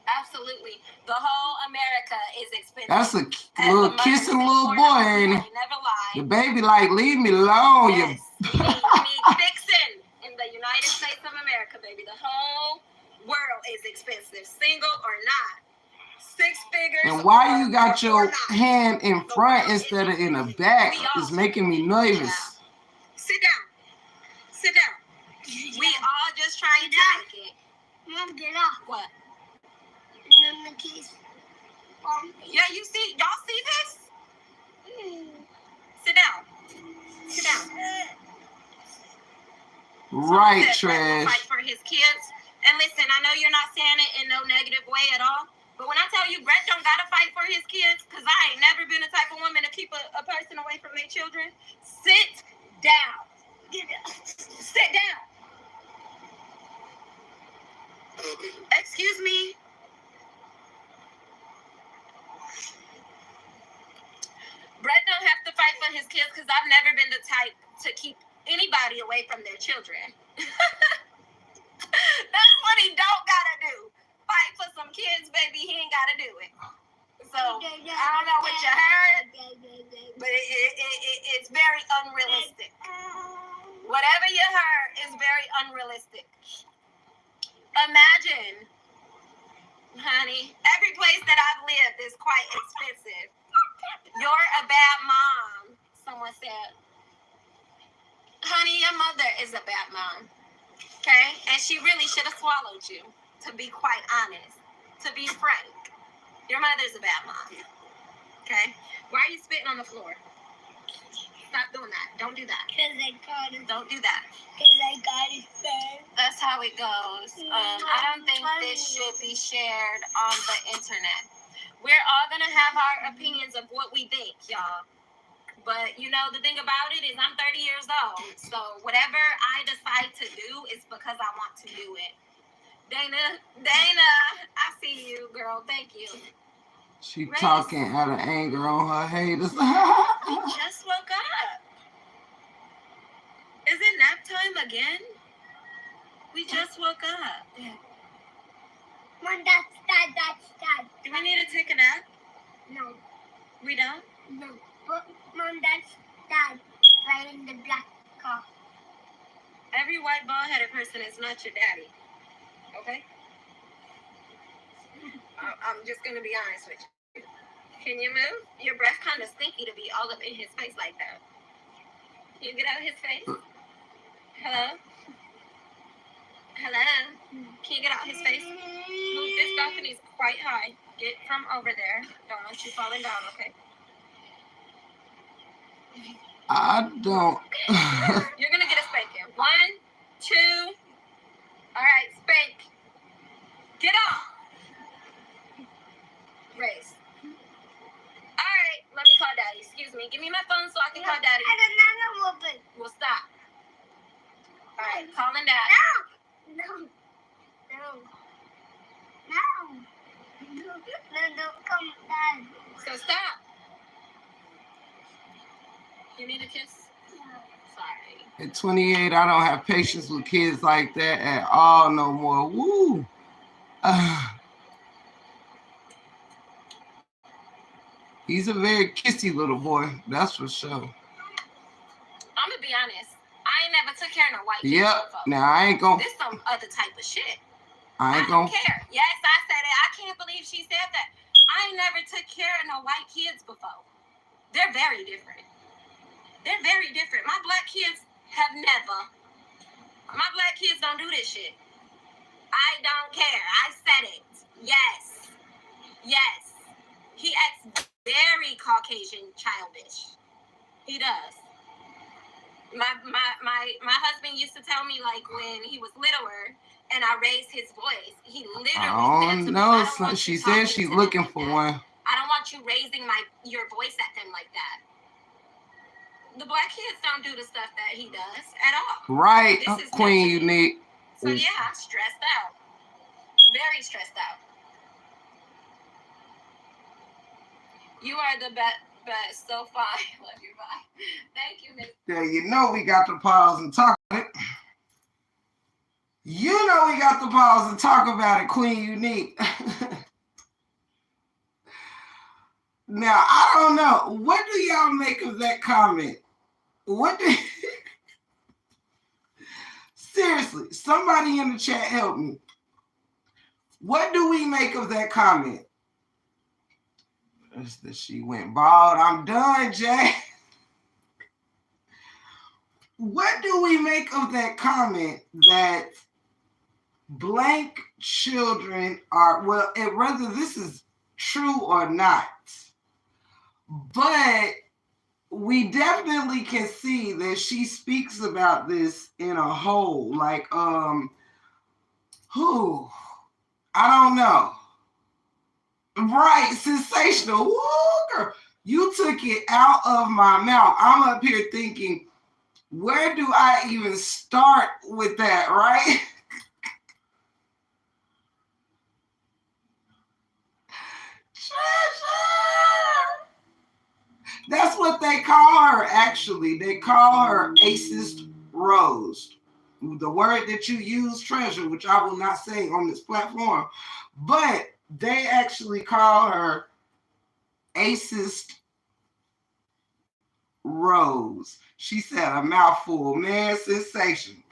B: Absolutely. The whole America is expensive.
A: That's a little kissing little boy, ain't it?
B: Never lie.
A: The baby like, leave me alone.
B: Yes. You need fixing in the United States of America, baby. The whole world is expensive, single or not. 6 figures.
A: And why you got your hand in front instead of in the back is making me nervous.
B: Sit down. We all just trying to make it.
C: Mom, get up.
B: What?
C: And then the keys.
B: Yeah, y'all see this? Sit down.
A: Right,
B: Trash.
A: trash.
B: Fight for his kids. And listen, I know you're not saying it in no negative way at all. But when I tell you Brett don't gotta fight for his kids, because I ain't never been the type of woman to keep a person away from their children. Sit down. Sit down. Excuse me. Brett don't have to fight for his kids because I've never been the type to keep anybody away from their children. That's what he don't gotta do. Fight for some kids, baby. He ain't gotta do it. So I don't know what you heard, but it's very unrealistic. Whatever you heard is very unrealistic. Imagine, honey, every place that I've lived is quite expensive. You're a bad mom, someone said. Honey, your mother is a bad mom. Okay? And she really should have swallowed you, to be quite honest. To be frank. Your mother's a bad mom. Okay? Why are you spitting on the floor? Stop doing that. Don't do that.
C: Because I got it.
B: Don't do that.
C: Because I got it bad.
B: That's how it goes. I don't think this should be shared on the internet. We're all going to have our opinions of what we think, y'all. But, you know, the thing about it is I'm 30 years old. So whatever I decide to do is because I want to do it. Dana, I see you, girl. Thank you.
A: She talking out of anger on her haters.
B: We just woke up. again? We just woke up.
C: Mom, that's dad.
B: Do we need to take a nap?
C: No,
B: We don't?
C: no. But Mom, that's dad. Right in the black car.
B: Every white bald-headed person is not your daddy. Okay? I'm just gonna be honest with you. Can you move? Your breath kind of stinky to be all up in his face like that. Can you get out of his face? Hello? Hello? Can you get out his face? Move. This balcony's quite high. Get from over there. Don't want you falling down, okay?
A: I don't.
B: You're gonna get a spanking. 1, 2. All right, spank. Get off. Raise. All right, let me call daddy. Excuse me. Give me my phone so I can call daddy.
C: I don't know what it.
B: We'll stop. All right, calling dad.
C: No. No, come dad.
B: So stop. You need a kiss? Sorry.
A: At 28, I don't have patience with kids like that at all no more. Woo! He's a very kissy little boy, that's for sure.
B: I'm gonna be honest. I ain't never took care of no white kids
A: Yep.
B: before.
A: Now I ain't gonna.
B: This some other type of shit.
A: I ain't
B: don't
A: gonna.
B: care. Yes, I said it. I can't believe she said that. I ain't never took care of no white kids before. They're very different. They're very different. My black kids have never. My black kids don't do this shit. I don't care. I said it. Yes. Yes. He acts very Caucasian childish. He does. My husband used to tell me, like, when he was littler and I raised his voice, he literally said to me,
A: no,
B: I don't want
A: she
B: you
A: said
B: talking
A: she's
B: to them
A: looking
B: like
A: for
B: that.
A: one.
B: I don't want you raising your voice at them like that. The black kids don't do the stuff that he does at all.
A: Right,
B: This is
A: Queen
B: new to me.
A: Unique.
B: So yeah, I'm stressed out. Very stressed out. You are the best. So fine. Love you. Bye. Thank you, Miss.
A: Yeah, you know we got to pause and talk about it. You know we got to pause and talk about it, Queen Unique. Now, I don't know. What do y'all make of that comment? What do... Seriously, somebody in the chat help me. What do we make of that comment? She went bald. I'm done, Jay. What do we make of that comment that blank children are, well, whether this is true or not, but we definitely can see that she speaks about this in a whole, like, who? I don't know. Right, sensational. Woo, girl. You took it out of my mouth. I'm up here thinking, where do I even start with that, right? That's what they call her, actually. They call her Acist Rose. The word that you use, treasure, which I will not say on this platform, but they actually call her Acist Rose. She said a mouthful, man. Sensation.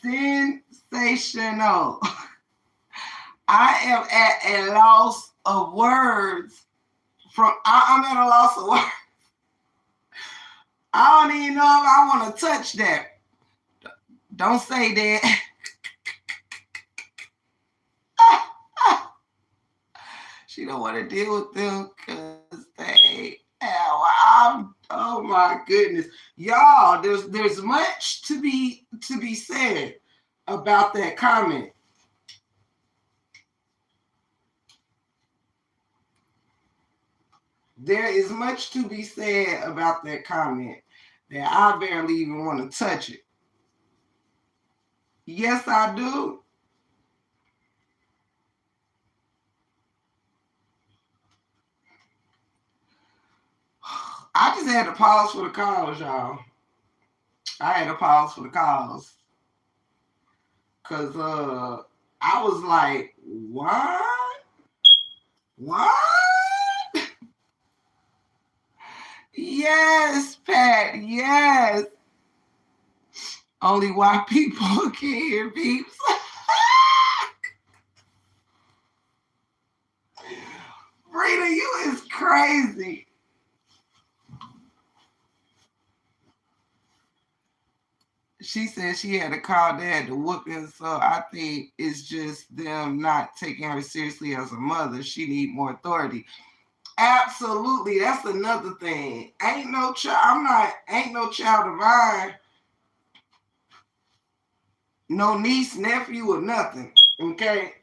A: Sensational. I am at a loss of words. I'm at a loss of words. I don't even know if I want to touch that. Don't say that. She don't want to deal with them because they. Oh my goodness, y'all! There's much to be said about that comment. There is much to be said about that comment that I barely even want to touch it. Yes, I do. I just had to pause for the calls, y'all. I had to pause for the cause. Cause I was like, what? What? Yes, Pat, yes. Only white people can hear peeps. Rita, you is crazy. She said she had to call dad to whoop him, so I think it's just them not taking her seriously as a mother. She need more authority. Absolutely, that's another thing. Ain't no child of mine, no niece, nephew, or nothing. Okay,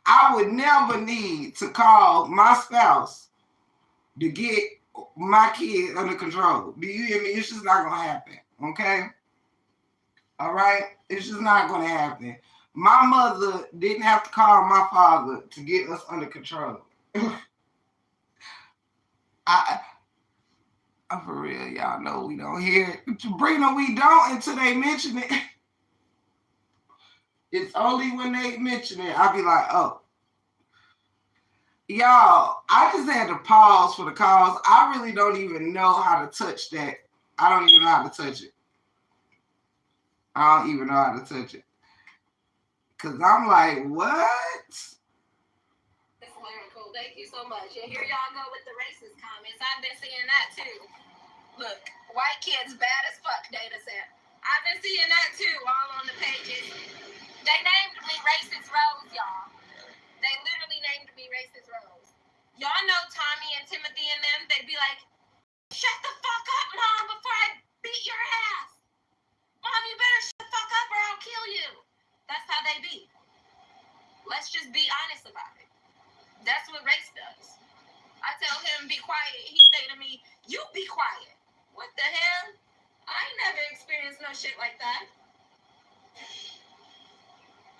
A: I would never need to call my spouse to get my kid under control. Do you hear me? It's just not gonna happen. Okay. All right. It's just not gonna happen. My mother didn't have to call my father to get us under control. I for real, y'all know we don't hear it. Sabrina, we don't until they mention it. It's only when they mention it, I'll be like, oh. Y'all, I just had to pause for the cause. I really don't even know how to touch that. I don't even know how to touch it. I don't even know how to touch it. Cause I'm like, what?
B: It's lyrical. Thank you so much. And here y'all go with the racist comments. I've been seeing that too. Look, white kids bad as fuck, Data said. I've been seeing that too, all on the pages. They named me Racist Rose, y'all. They literally named me Racist Rose. Y'all know Tommy and Timothy and them, they'd be like, shut the fuck up, Mom, before I beat your ass. Mom, you better shut the fuck up or I'll kill you. That's how they be. Let's just be honest about it. That's what race does. I tell him, be quiet. He say to me, you be quiet. What the hell? I ain't never experienced no shit like that.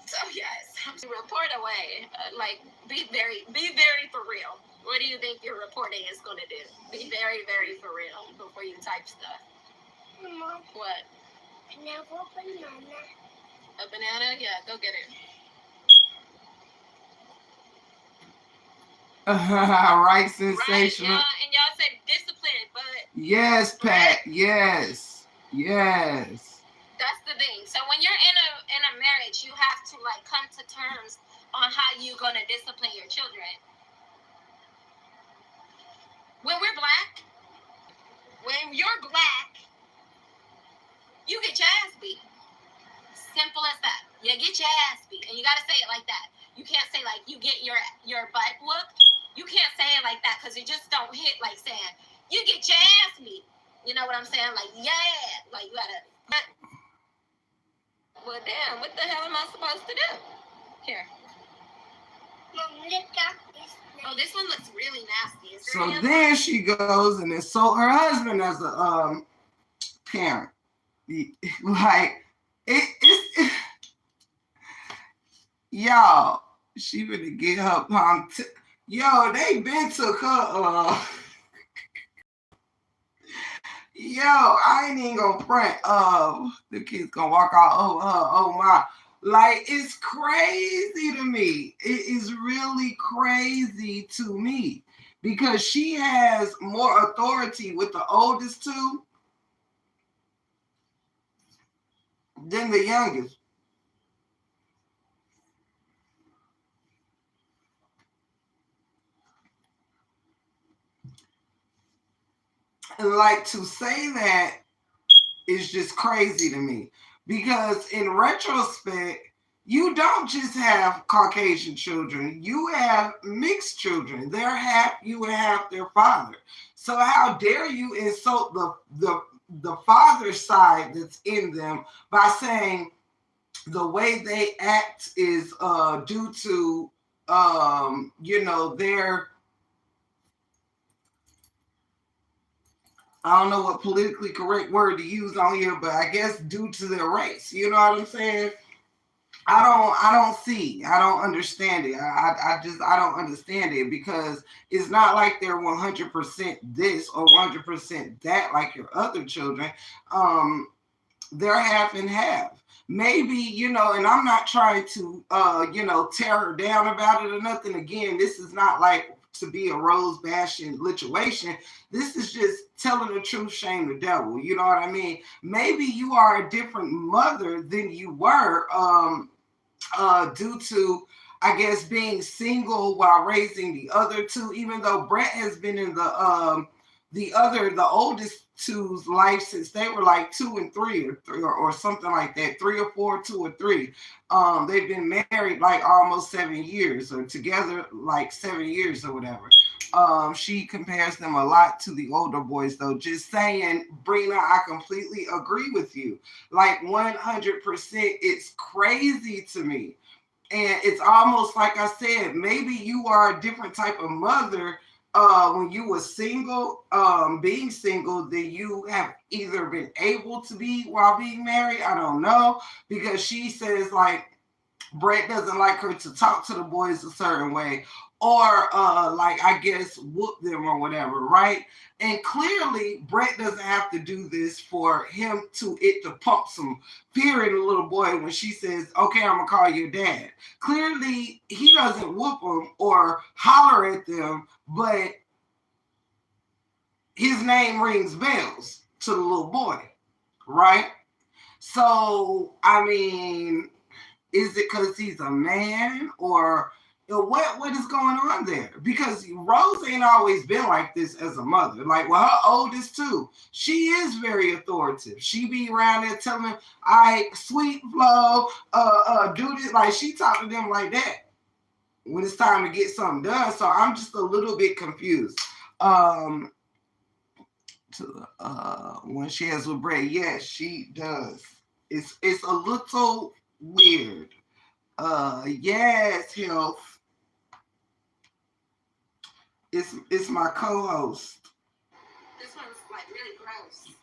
B: So yes, report away. Be very for real. What do you think your reporting is going to do? Be very, very for real before you type stuff.
C: Mama,
B: What?
C: pineapple banana.
B: A banana? Yeah, go get it.
A: Right, sensational.
B: Right, and y'all say discipline, but
A: yes, Pat. Yes, yes.
B: that's the thing. So when you're in a marriage, you have to like come to terms on how you're gonna discipline your children. When you're black, you get your ass beat. Simple as that. You get your ass beat, and you gotta say it like that. You can't say like you get your butt whooped. You can't say it like that because it just don't hit like saying you get your ass beat. You know what I'm saying? Like yeah, like you gotta. Well, damn, what the hell am I supposed to do? Here.
C: Mom, look at this.
B: Oh, this one looks really nasty. Is
A: So then she goes and insult her husband as a parent. Like it's y'all. She gonna get her palm. Yo, they been took her. Yo, I ain't even gonna front. The kids gonna walk out. Oh my. Like, it's crazy to me. It is really crazy to me because she has more authority with the oldest two than the youngest. And like to say that is just crazy to me because in retrospect, you don't just have Caucasian children, you have mixed children. They're half you and half their father. So how dare you insult the father side that's in them by saying the way they act is due to their, I don't know what politically correct word to use on here, but I guess due to their race. You know what I'm saying? I don't understand it. I don't understand it because it's not like they're 100% this or 100% that like your other children. Um, they're half and half. Maybe, and I'm not trying to, tear her down about it or nothing. Again, this is not like to be a rose bashing situation. This is just telling the truth, shame the devil. You know what I mean? Maybe you are a different mother than you were. Due to, I guess, being single while raising the other two, even though Brett has been in the oldest two's life since they were like 2 and 3 or something like that, 3 or 4, 2 or 3. They've been married like almost 7 years or together like 7 years or whatever. She compares them a lot to the older boys, though. Just saying, Brina, I completely agree with you. Like 100%, it's crazy to me. And it's almost like I said, maybe you are a different type of mother when you were single, being single, than you have either been able to be while being married. I don't know. Because she says, like, Brett doesn't like her to talk to the boys a certain way or like I guess whoop them or whatever, right? And clearly Brett doesn't have to do this for him to pump some fear in the little boy when she says, okay, I'm gonna call your dad. Clearly he doesn't whoop them or holler at them, but his name rings bells to the little boy, right? So I mean, is it because he's a man or what is going on there? Because Rose ain't always been like this as a mother. Like, well, her oldest too. She is very authoritative. She be around there telling them, all right, sweet flow, do this. Like, she talk to them like that when it's time to get something done. So I'm just a little bit confused. When she has with Brett, yes, she does. It's a little weird. Yes, Health. It's my co-host.
B: This one's like really gross.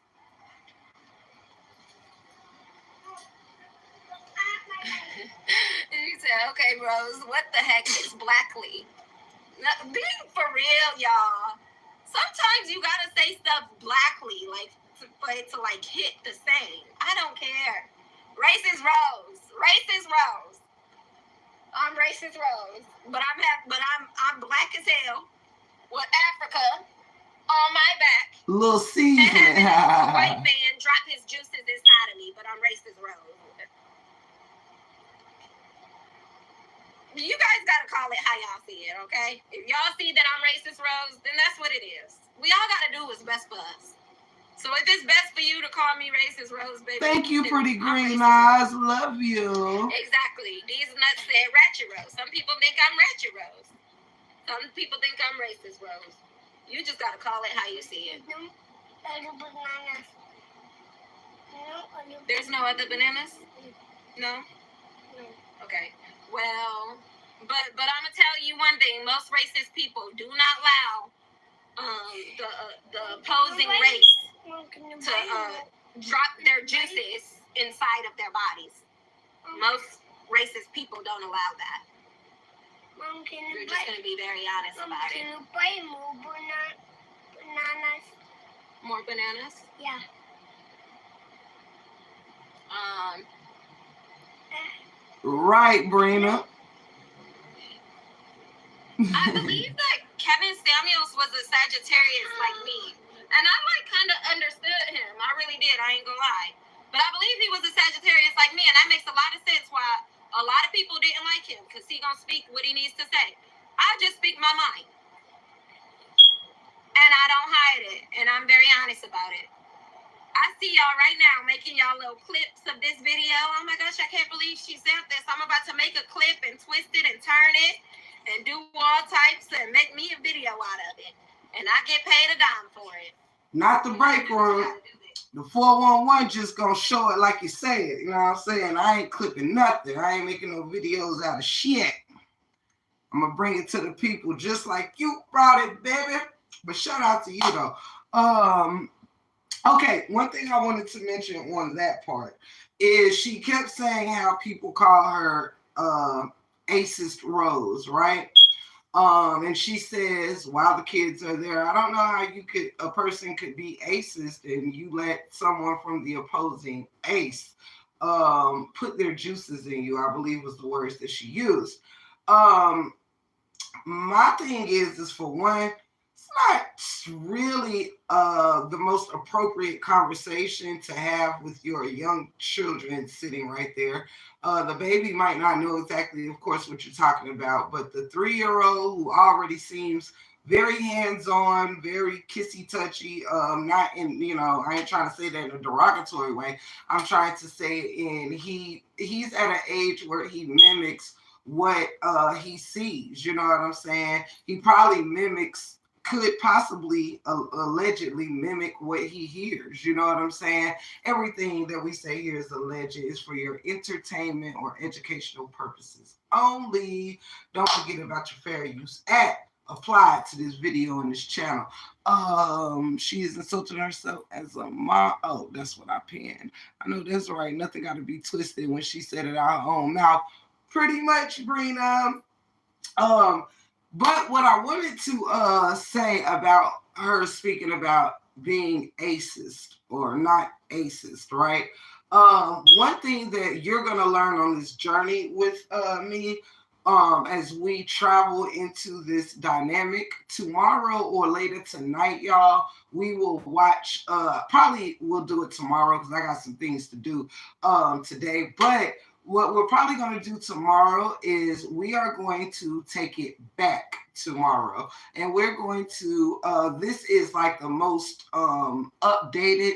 B: You said, okay, Rose, what the heck is blackly? Being for real, y'all. Sometimes you gotta say stuff blackly, like for it to like hit the same. I don't care. Racist Rose. Racist Rose. I'm racist Rose. But I'm black as hell. With Africa on my back.
A: Little season.
B: A white man drop his juices inside of me, but I'm racist Rose. You guys gotta call it how y'all see it, okay? If y'all see that I'm racist Rose, then that's what it is. We all gotta do what's best for us. So if it's best for you to call me racist Rose, baby.
A: Thank you, pretty green eyes. Love you.
B: Exactly. These nuts said ratchet Rose. Some people think I'm ratchet Rose. Some people think I'm racist Rose. You just gotta call it how you see it.
C: No other bananas.
B: There's no other bananas? No?
C: No.
B: Okay. Well, but I'm gonna tell you one thing. Most racist people do not allow the opposing race to drop their juices inside of their bodies. Most racist people don't allow that.
C: Mom,
B: You're just gonna be very honest about it.
C: Can you buy more bananas?
B: More bananas?
C: Yeah.
A: Right, Brina.
B: I believe that Kevin Samuels was a Sagittarius like me. And I like kind of understood him. I really did. I ain't gonna lie. But I believe he was a Sagittarius like me. And that makes a lot of sense why a lot of people didn't like him. Because he gonna speak what he needs to say. I just speak my mind. And I don't hide it. And I'm very honest about it. I see y'all right now making y'all little clips of this video. Oh my gosh, I can't believe she said this. I'm about to make a clip and twist it and turn it and do all types and make me a video out of it. And I get paid a dime for it.
A: Not the break room. The 411 just gonna show it like you say it. You know what I'm saying? I ain't clipping nothing. I ain't making no videos out of shit. I'm gonna bring it to the people just like you brought it, baby. But shout out to you though. Okay, one thing I wanted to mention on that part is she kept saying how people call her Acist Rose, right? And she says while the kids are there, I don't know how a person could be acist and you let someone from the opposing ace put their juices in you, I believe was the words that she used. Um, my thing is for one, it's not really the most appropriate conversation to have with your young children sitting right there. The baby might not know exactly, of course, what you're talking about, but the 3-year-old who already seems very hands-on, very kissy touchy, not in, I ain't trying to say that in a derogatory way. I'm trying to say he's at an age where he mimics what he sees. You know what I'm saying? He probably could possibly allegedly mimic what he hears. You know what I'm saying? Everything that we say here is alleged is for your entertainment or educational purposes only. Don't forget about your fair use act applied to this video and this channel. She is insulting herself as a mom. Oh, that's what I pinned. I know that's right. Nothing got to be twisted when she said it out her own mouth. Pretty much, Brina. Um, but what I wanted to say about her speaking about being acist or not acist, right? One thing that you're gonna learn on this journey with me, as we travel into this dynamic tomorrow or later tonight, y'all, we will watch. Probably we'll do it tomorrow because I got some things to do today, but what we're probably going to do tomorrow is we are going to take it back tomorrow, and we're going to this is like the most updated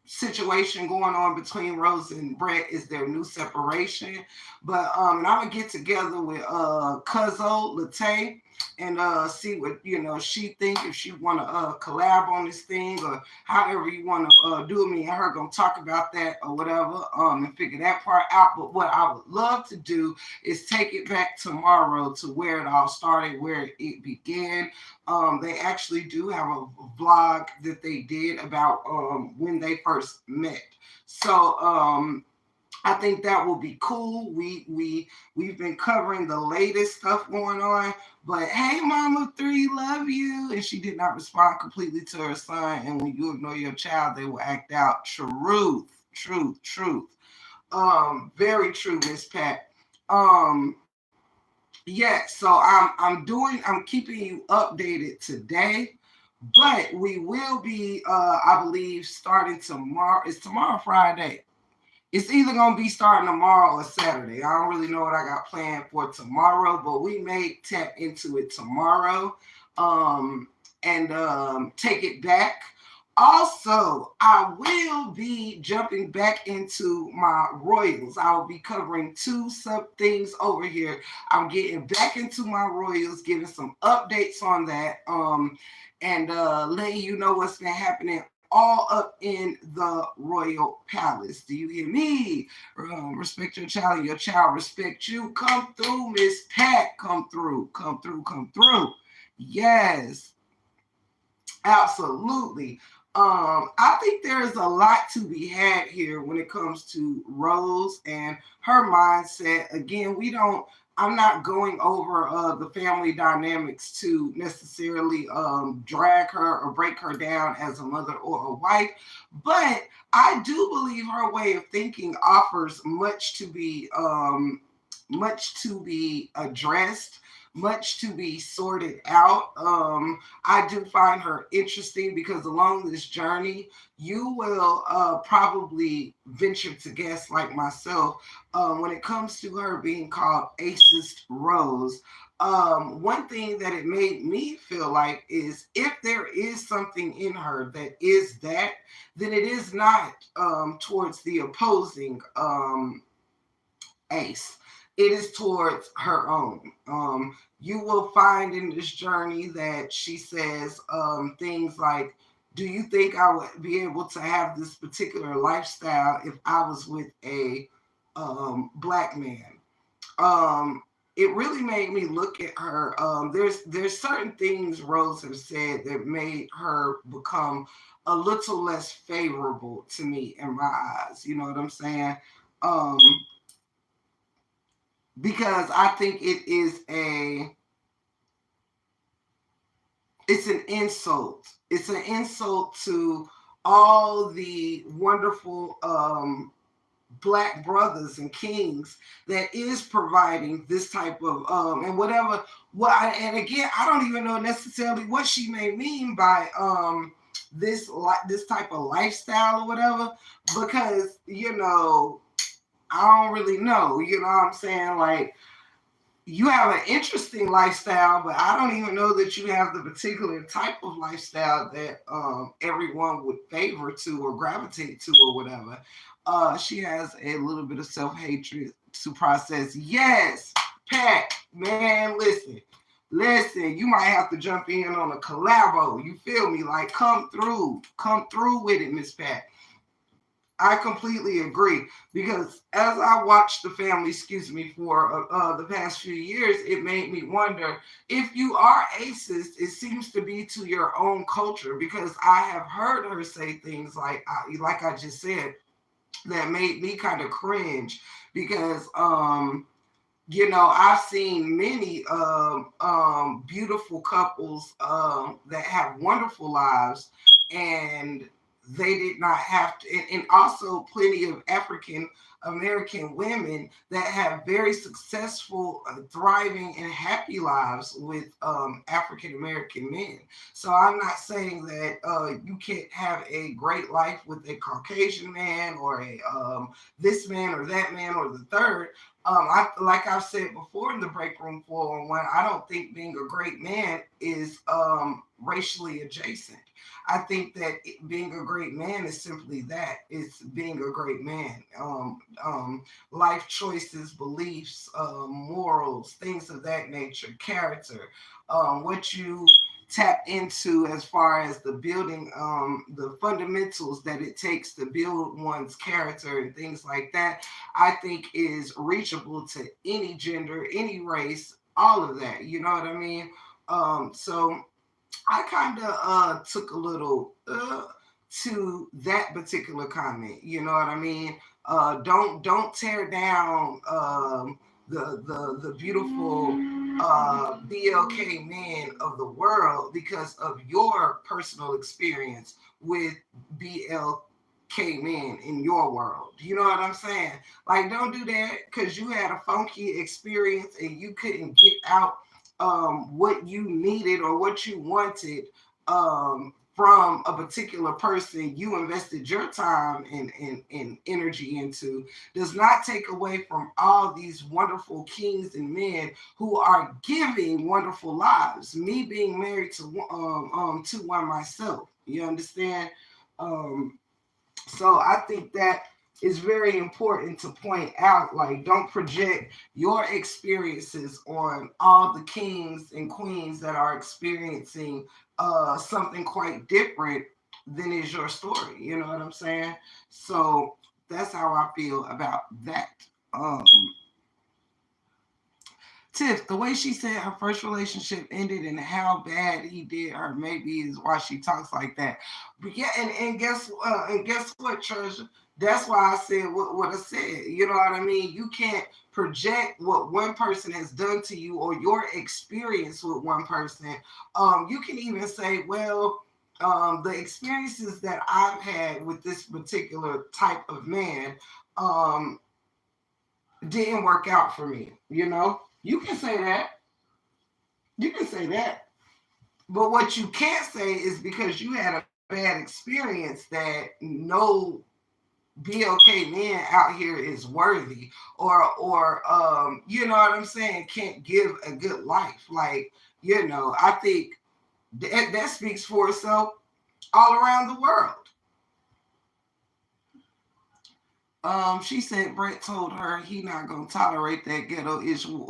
A: situation going on between Rose and Brett is their new separation. But and I'm gonna get together with Cuzzo Latte and see what she think, if she wanna collab on this thing or however you wanna do it. Me and her gonna talk about that or whatever, and figure that part out. But what I would love to do is take it back tomorrow to where it all started, where it began. They actually do have a vlog that they did about when they first met. So I think that will be cool. We've been covering the latest stuff going on. But hey, Mama 3, love you. And she did not respond completely to her son. And when you ignore your child, they will act out. Truth, truth, truth. Very true, Miss Pat. Um, yeah, so I'm keeping you updated today, but we will be I believe starting tomorrow. Is tomorrow Friday? It's either gonna be starting tomorrow or Saturday. I don't really know what I got planned for tomorrow, but we may tap into it tomorrow, um, and take it back. Also, I will be jumping back into my royals. I will be covering 2 sub things over here. I'm getting back into my royals, giving some updates on that, and letting you know what's been happening all up in the royal palace. Do you hear me? Respect your child, and your child respect you. Come through, Miss Pat. Come through. Come through. Come through. Yes. Absolutely. I think there is a lot to be had here when it comes to Rose and her mindset. Again, I'm not going over the family dynamics to necessarily drag her or break her down as a mother or a wife, but I do believe her way of thinking offers much to be addressed, much to be sorted out. I do find her interesting because along this journey, you will probably venture to guess, like myself, when it comes to her being called Acist Rose. One thing that it made me feel like is if there is something in her that is that, then it is not towards the opposing ace. It is towards her own. You will find in this journey that she says things like, do you think I would be able to have this particular lifestyle if I was with a black man? um it really made me look at her. There's certain things Rose has said that made her become a little less favorable to me in my eyes. You know what I'm saying? Um, because I think it's an insult. It's an insult to all the wonderful black brothers and kings that is providing this type of and whatever and again I don't even know necessarily what she may mean by this type of lifestyle or whatever, because I don't really know, you know what I'm saying? Like, you have an interesting lifestyle, but I don't even know that you have the particular type of lifestyle that everyone would favor to or gravitate to or whatever. She has a little bit of self hatred to process. Yes, Pat, man, listen. You might have to jump in on a collabo. You feel me? Like, come through with it, Miss Pat. I completely agree, because as I watched the family, for the past few years, it made me wonder, if you are aces, it seems to be to your own culture, because I have heard her say things like I just said, that made me kind of cringe, because I've seen many beautiful couples that have wonderful lives, and they did not have to, and also plenty of African American women that have very successful, thriving, and happy lives with African American men. So I'm not saying that you can't have a great life with a Caucasian man, or a this man or that man or the third. Like I've said before in the break room 411, I don't think being a great man is racially adjacent. I think that being a great man is simply that, it's being a great man. Life choices, beliefs, morals, things of that nature, character, what you tap into as far as the building, the fundamentals that it takes to build one's character and things like that, I think is reachable to any gender, any race, all of that. You know what I mean? So I kind of took a little to that particular comment. You know what I mean? Don't tear down the beautiful BLK men of the world because of your personal experience with BLK men in your world. You know what I'm saying? Like, don't do that because you had a funky experience and you couldn't get out what you needed or what you wanted from a particular person you invested your time and energy into, does not take away from all these wonderful kings and men who are giving wonderful lives. Me being married to one myself, you understand? Um, so I think that is very important to point out. Like, don't project your experiences on all the kings and queens that are experiencing something quite different than is your story. You know what I'm saying? So that's how I feel about that. Um, Tiff, the way she said her first relationship ended and how bad he did her, maybe is why she talks like that. But yeah, and guess what, Treasure? That's why I said what I said. You know what I mean? You can't project what one person has done to you or your experience with one person. You can even say, well, the experiences that I've had with this particular type of man um, didn't work out for me. You know, you can say that. You can say that. But what you can't say is because you had a bad experience that no BOK man out here is worthy, or you know what I'm saying, can't give a good life. Like, I think that speaks for itself all around the world. She said Brett told her he not gonna tolerate that ghetto issue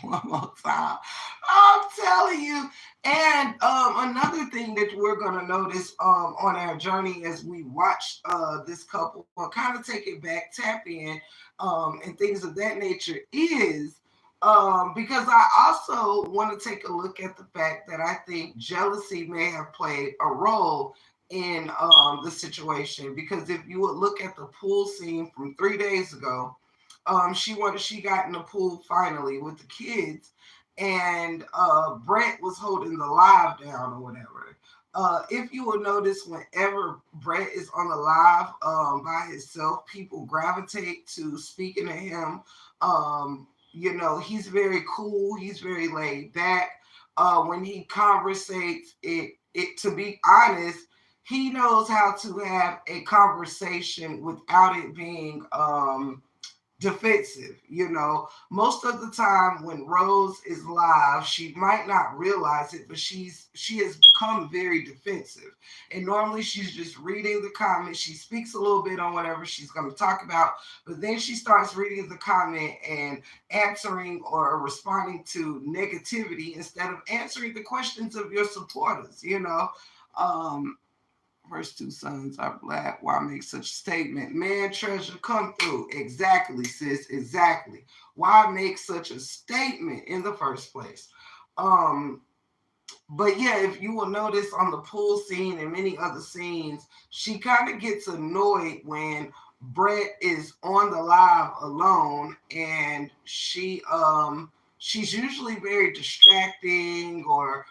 A: one more time. I'm telling you. And another thing that we're gonna notice on our journey as we watch this couple, or kind of take it back, tap in, and things of that nature is because I also want to take a look at the fact that I think jealousy may have played a role in the situation, because if you would look at the pool scene from 3 days ago, she got in the pool finally with the kids, and Brett was holding the live down or whatever. If you will notice, whenever Brett is on the live by himself, people gravitate to speaking to him. He's very cool. He's very laid back. When he conversates, it to be honest, he knows how to have a conversation without it being defensive. Most of the time when Rose is live, she might not realize it, but she has become very defensive. And normally she's just reading the comments. She speaks a little bit on whatever she's going to talk about, but then she starts reading the comment and answering or responding to negativity instead of answering the questions of your supporters. Um, First two sons are black. Why make such a statement? Man, treasure, come through. Exactly, sis. Exactly. Why make such a statement in the first place? Um, but yeah, if you will notice on the pool scene and many other scenes, she kind of gets annoyed when Brett is on the live alone, and she's usually very distracting or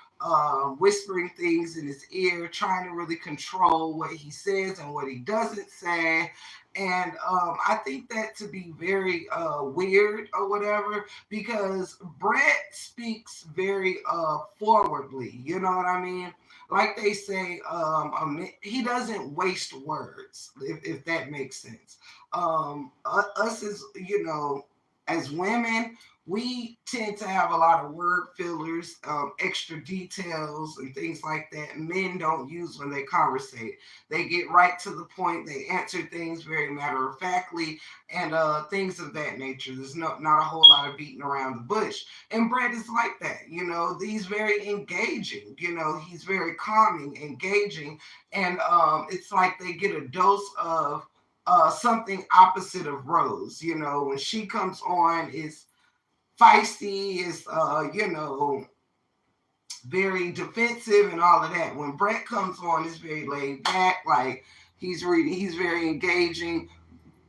A: whispering things in his ear, trying to really control what he says and what he doesn't say. And I think that to be very weird or whatever, because Brett speaks very forwardly. You know what I mean? Like they say, he doesn't waste words, if that makes sense. Us as women, we tend to have a lot of word fillers, extra details, and things like that. Men don't use when they conversate. They get right to the point. They answer things very matter of factly, and things of that nature. There's not a whole lot of beating around the bush. And Brett is like that. He's very engaging. He's very calming, engaging, and it's like they get a dose of something opposite of Rose. When she comes on, is feisty, is very defensive and all of that. When Brett comes on, it's very laid back, like he's reading, he's very engaging,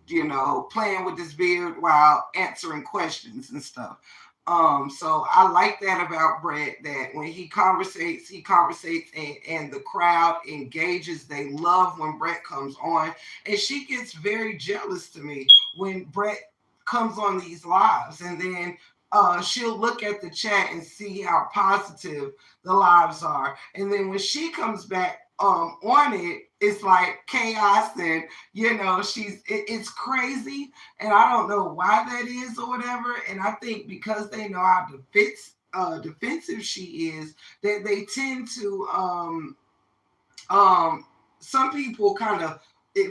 A: playing with his beard while answering questions and stuff. So I like that about Brett, that when he conversates, and the crowd engages. They love when Brett comes on, and she gets very jealous to me when Brett comes on these lives, and then she'll look at the chat and see how positive the lives are, and then when she comes back on it, it's like chaos, and it's crazy, and I don't know why that is or whatever. And I think because they know how defensive she is, that they tend to um some people kind of,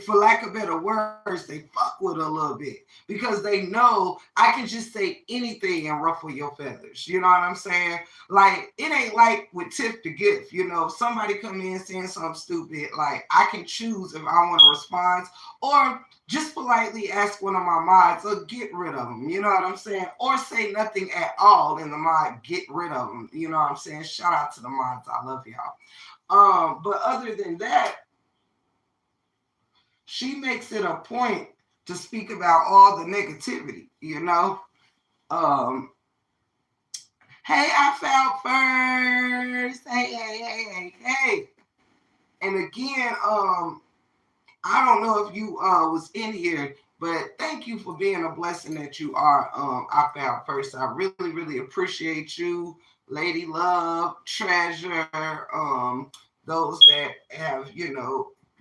A: for lack of better words, they fuck with her a little bit, because they know I can just say anything and ruffle your feathers. You know what I'm saying? Like, it ain't like with Tiff the Gift. If somebody come in saying something stupid, like, I can choose if I want to respond or just politely ask one of my mods or get rid of them. You know what I'm saying? Or say nothing at all in the mod, get rid of them. You know what I'm saying? Shout out to the mods. I love y'all. But other than that, she makes it a point to speak about all the negativity. Um, hey, I fell first. Hey, hey, hey, hey, hey. And again, I don't know if you was in here, but thank you for being a blessing that you are. I found first. I really, really appreciate you, Lady Love, Treasure, those that have,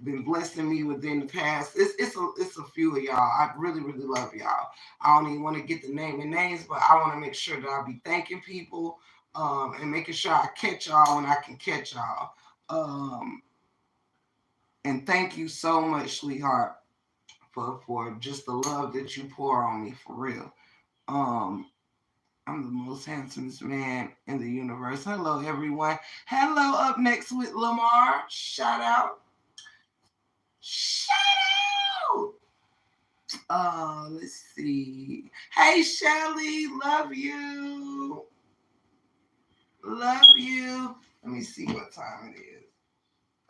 A: been blessing me within the past. It's a few of y'all. I really, really love y'all. I don't even want to get the name and names, but I want to make sure that I be thanking people, and making sure I catch y'all when I can catch y'all. And thank you so much, sweetheart, for just the love that you pour on me, for real. Um, I'm the most handsomest man in the universe. Hello, everyone. Hello, up next with Lamar. Shout out. Shout out. Let's see. Hey, Shelly. Love you. Love you. Let me see what time it is.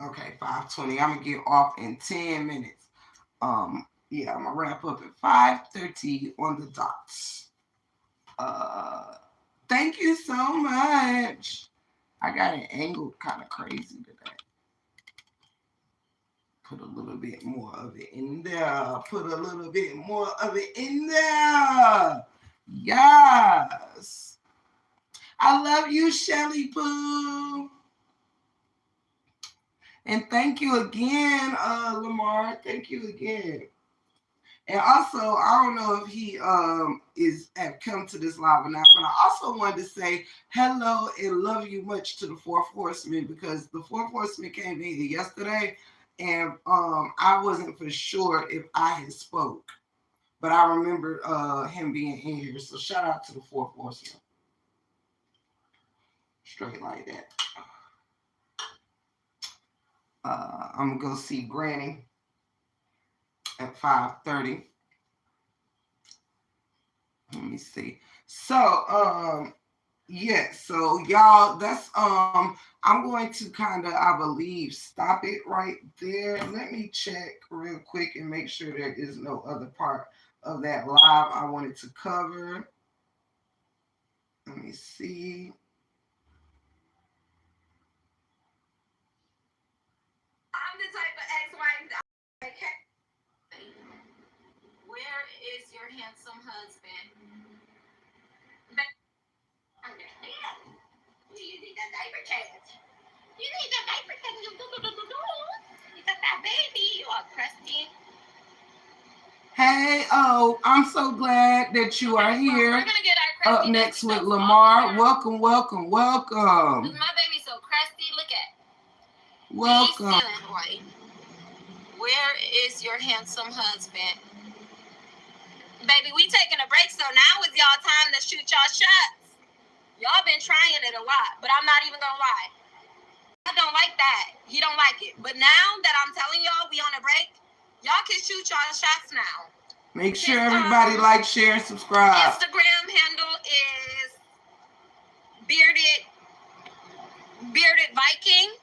A: Okay, 5:20. I'm gonna get off in 10 minutes. Yeah, I'm gonna wrap up at 5:30 on the dot. Uh, thank you so much. I got an angle kind of crazy today. Put a little bit more of it in there. Put a little bit more of it in there. Yes. I love you, Shelly Poo. And thank you again, Lamar. Thank you again. And also, I don't know if he is have come to this live or not, but I also wanted to say hello and love you much to the Fourth Horseman, because the Fourth Horseman came in here yesterday, and I wasn't for sure if I had spoke, but I remember him being in here. So shout out to the Fourth Horseman. Straight like that. I'm gonna go see Granny at 5:30. Let me see. So yeah, so y'all, that's I'm going to kind of, I believe, stop it right there. Let me check real quick and make sure there is no other part of that live I wanted to cover. Let me see.
B: I'm the type of ex-wife that where is your handsome husband? You need a diaper change. You need a diaper change. You got that baby. You are crusty.
A: Hey, I'm so glad that you are here.
B: We're gonna get our
A: up next with Lamar. Welcome, welcome, welcome.
B: My baby's so crusty. Look at.
A: Welcome.
B: Where is your handsome husband? Baby, we taking a break, so now is y'all time to shoot y'all shots. Y'all been trying it a lot, but I'm not even gonna lie. I don't like that. He don't like it. But now that I'm telling y'all we on a break, y'all can shoot y'all shots now.
A: Make sure everybody like, share, subscribe.
B: Instagram handle is bearded Viking.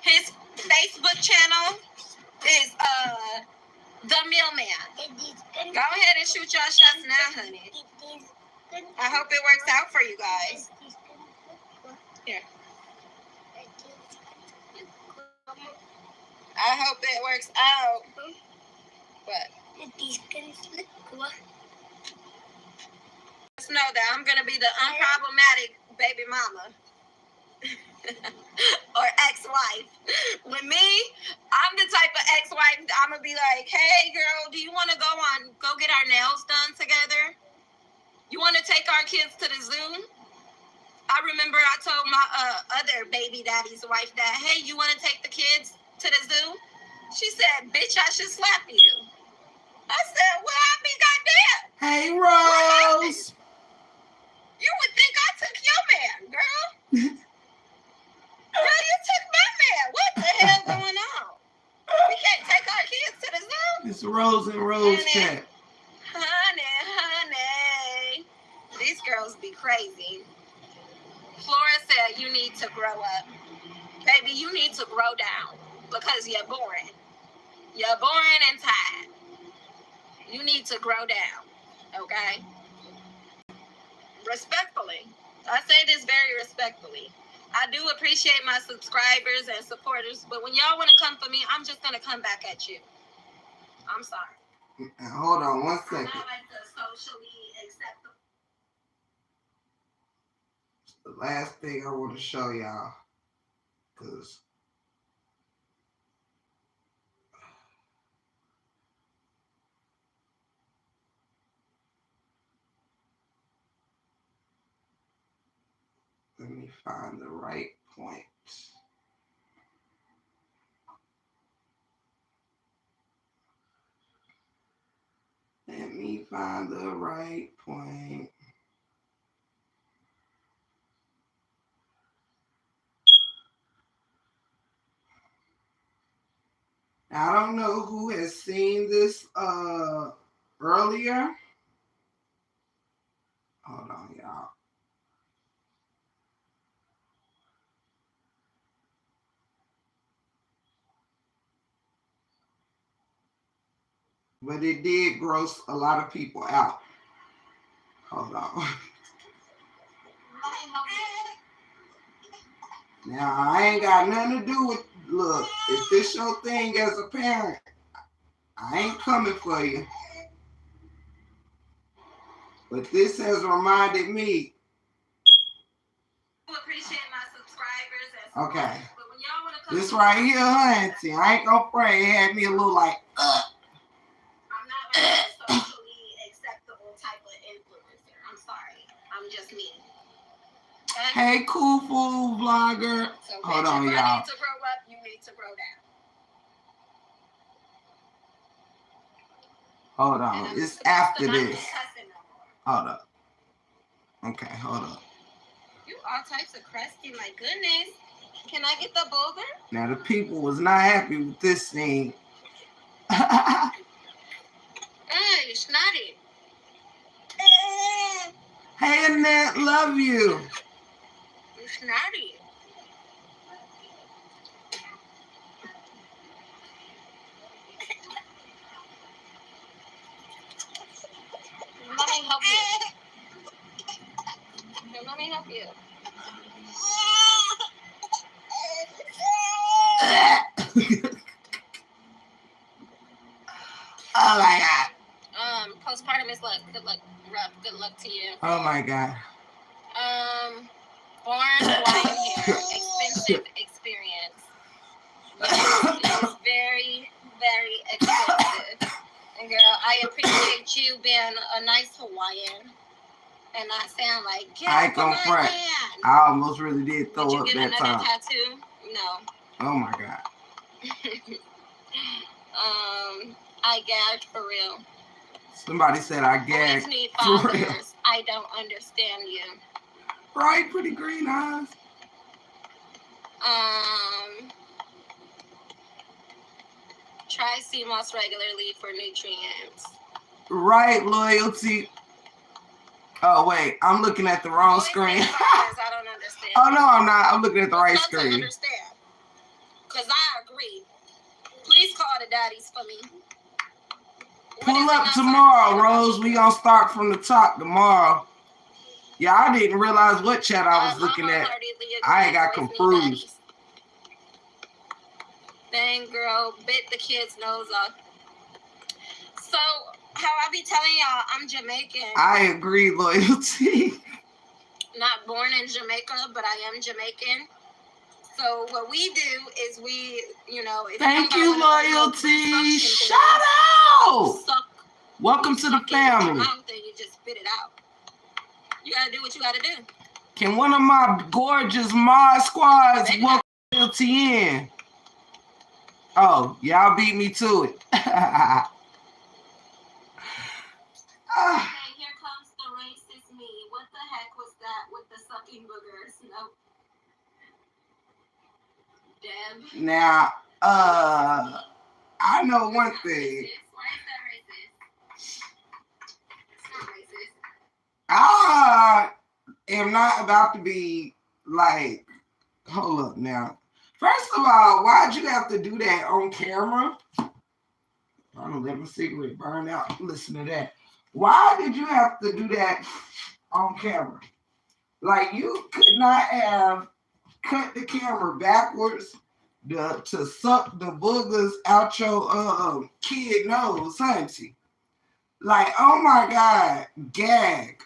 B: His Facebook channel is the Mailman. Go ahead and shoot y'all shots now, honey. I hope it works out for you guys. Here. I hope it works out. What? Just know that I'm gonna be the unproblematic baby mama. Or ex-wife. With me, I'm the type of ex-wife, I'm gonna be like, hey girl, do you wanna go get our nails done together? You wanna take our kids to the zoo? I remember I told my other baby daddy's wife that, hey, you wanna take the kids to the zoo? She said, bitch, I should slap you. I said, well, I be goddamn.
A: Hey, Rose.
B: You would think I took your man, girl. Girl, you took my man. What the hell going on? We can't take our kids to the zoo.
A: It's Rose and Rose chat.
B: Honey. These girls be crazy. Flora said you need to grow up. Baby, you need to grow down because you're boring. You're boring and tired. You need to grow down, okay? Respectfully. I say this very respectfully. I do appreciate my subscribers and supporters, but when y'all want to come for me, I'm just going to come back at you. I'm sorry.
A: Hold on one second.
B: I'm not like the socially acceptable.
A: The last thing I want to show y'all, because let me find the right point. Let me find the right point. I don't know who has seen this earlier. Hold on, y'all. Let but it did gross a lot of people out. Hold on. Now, I ain't got nothing to do with, look, if this your thing as a parent, I ain't coming for you. But this has reminded me.
B: I appreciate my subscribers.
A: Okay.
B: But when y'all want to come
A: this right here, auntie, I ain't gonna pray. It had me a little like,
B: I'm not a socially acceptable type of influencer. I'm sorry. I'm just me. Okay?
A: Hey, cool fool vlogger.
B: So,
A: hold on,
B: if
A: y'all.
B: I need to grow up, you need to grow down.
A: Hold on. It's after this. Hold up. Okay, hold up.
B: You all types of crusty, my goodness. Can I get the boulder?
A: Now, the people was not happy with this thing.
B: You snotty.
A: Hey, Annette, love you.
B: You snotty. Let me help you. Let me help you.
A: Oh my God.
B: Postpartum is luck. Good luck. Rough. Good luck to you.
A: Oh my God.
B: Born Hawaiian hair. Expensive experience. Yes, it is very, very expensive. And girl, I appreciate you being a nice Hawaiian and not sound like
A: I ain't gonna front. I almost really did throw up that time. Would you get another
B: tattoo? No.
A: Oh my God.
B: I gagged for real.
A: Somebody said I gagged for real.
B: I don't understand you.
A: Right, pretty green eyes.
B: Try sea moss regularly for nutrients.
A: Right, loyalty. Oh wait, I'm looking at the wrong screen.
B: I don't understand.
A: Oh no, I'm not. I'm looking at the right screen.
B: Understand. Cause I agree. Please call the daddies for me.
A: Pull up tomorrow, Rose. We gonna start from the top tomorrow. Yeah, I didn't realize what chat I was looking at. I ain't got confused.
B: Dang, girl, bit the kid's nose off. So, how I be telling y'all, I'm Jamaican.
A: I agree, loyalty.
B: Not born in Jamaica, but I am Jamaican. So what we do is we, if
A: thank you, loyalty. Shout out. Welcome to the family.
B: You just spit it out. You gotta do what you gotta do.
A: Can one of my gorgeous mod squads welcome loyalty in? Oh, y'all beat me to it.
B: Okay, here comes the racist me. What the heck was that with the sucking boogers? Nope. Deb.
A: Now, I know one thing.
B: Why is that racist? It's not racist.
A: I am not about to be like, hold up now. First of all, why'd you have to do that on camera? I don't let my cigarette burn out. Listen to that. Why did you have to do that on camera? Like, you could not have cut the camera backwards to suck the boogers out your kid nose, hunty. Like, oh my God, gag.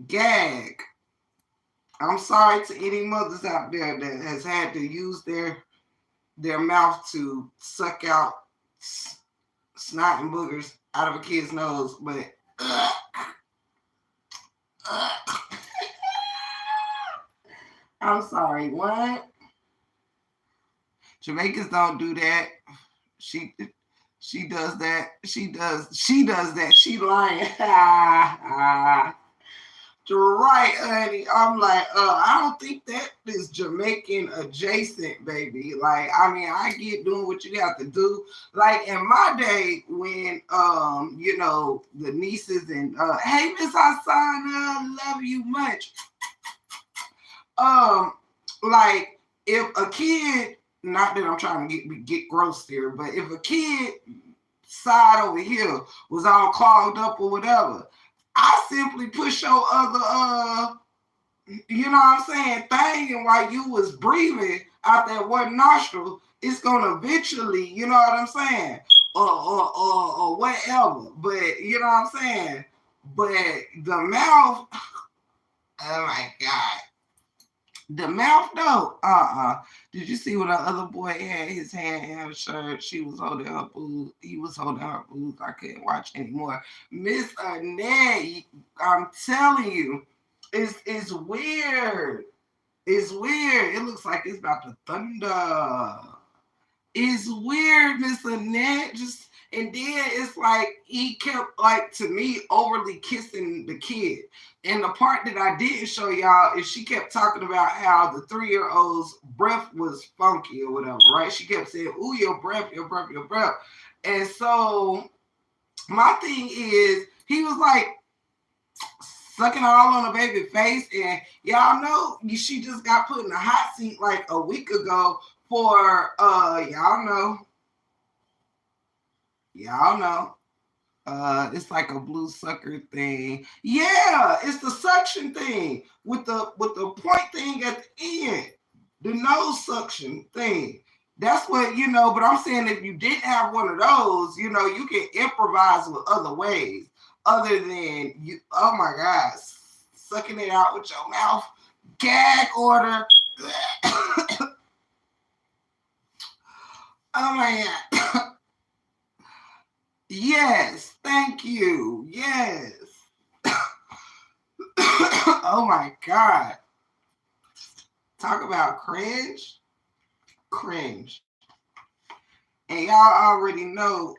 A: Gag. I'm sorry to any mothers out there that has had to use their mouth to suck out snot and boogers out of a kid's nose, but I'm sorry, what? Jamaicans don't do that. She does that. She does that. She lying. Right, honey. I'm like, I don't think that is Jamaican adjacent, baby. Like, I mean, I get doing what you have to do. Like in my day, when the nieces and hey, Miss Hasana, love you much. Like if a kid not that I'm trying to get gross there, but if a kid side over here was all clogged up or whatever, I simply push your other you know what I'm saying, thing, and while you was breathing out that one nostril, it's gonna eventually, you know what I'm saying, or whatever. But you know what I'm saying. But the mouth, oh my god. The mouth though, Did you see when the other boy had his hand in her shirt? She was holding her boobs. He was holding her boobs. I couldn't watch anymore. Miss Annette, I'm telling you, it's weird. It's weird. It looks like it's about to thunder. It's weird, Miss Annette. Just and then it's like he kept like to me overly kissing the kid. And the part that I didn't show y'all is she kept talking about how the 3-year-old's breath was funky or whatever, right? She kept saying, "Ooh, your breath, your breath, your breath." And so my thing is, he was like sucking all on the baby face, and y'all know she just got put in the hot seat like a week ago for y'all know it's like a blue sucker thing. Yeah, it's the suction thing with the point thing at the end, the nose suction thing. That's what, but I'm saying if you didn't have one of those, you can improvise with other ways other than you. Oh my God, sucking it out with your mouth, gag order. Oh my God. Yes, thank you. Yes. Oh my God. Talk about cringe. Cringe. And y'all already know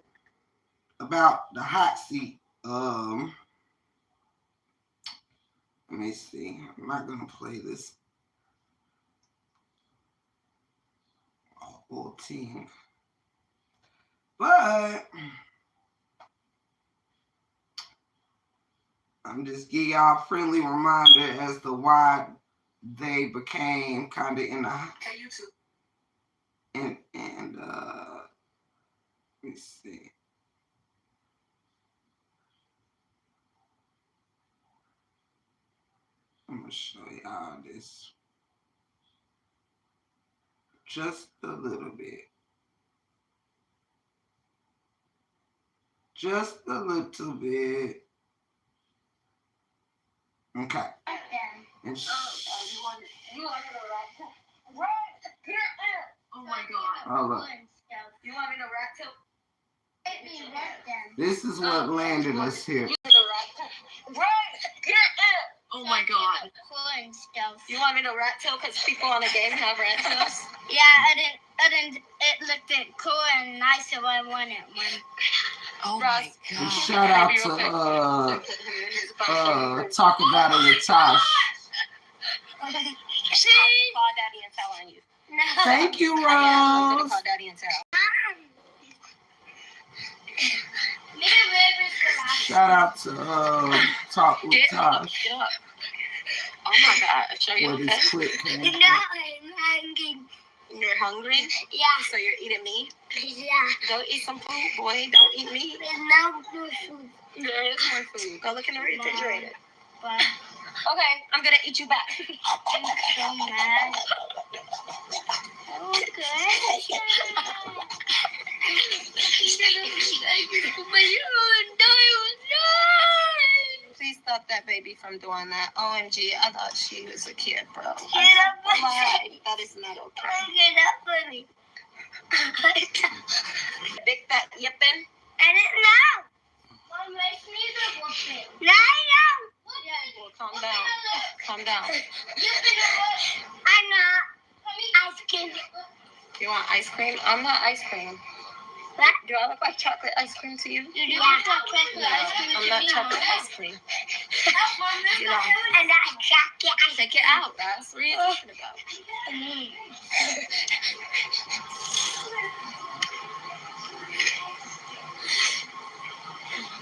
A: about the hot seat. Let me see. I'm not gonna play this whole team. But I'm just giving y'all a friendly reminder as to why they became kind of in the and let me see. I'm gonna show y'all this just a little bit. Just a little bit. Okay. And
B: oh my God.
A: Hold up.
B: You want me to rat tail?
A: This is what landed us here.
B: Oh my God. You want me to rat tail because people on the game have rat tails?
C: Yeah, and it looked cool and nice, so I wanted one.
B: Oh my God.
A: And shout out to Talk About It with Tosh.
B: See? Call Daddy and tell on you.
C: No.
A: Thank you,
B: I'm gonna
A: Rose.
B: call Daddy and tell.
A: Shout out to Talk with Tosh.
B: Get up. Oh my God. Show you
A: Where this clip came from.
C: No, I'm hungry.
B: You're hungry?
C: Yeah.
B: So you're eating meat?
C: Yeah.
B: Go eat some food, boy. Don't eat meat.
C: There's no more food.
B: There is more food. Go look in the refrigerator.
C: But
B: Okay, I'm gonna eat you back.
C: I'm so mad. Okay.
B: Please stop that baby from doing that. OMG, I thought she was a kid, bro.
C: Get up with me.
B: That is not okay.
C: Get up with me.
B: Big fat yipping.
C: I didn't know. Mom, makes me the whooping. No, no.
B: Well, calm down. Calm down.
C: I'm not. Ice cream.
B: You want ice cream? I'm not ice cream.
C: What?
B: Do I look like chocolate ice cream to you?
C: You do look like chocolate ice cream
B: I'm
C: to
B: not
C: me,
B: chocolate
C: Mama.
B: ice cream.
C: Get off. I'm not chocolate ice
B: Take it out, guys. What are you talking about?
C: cream.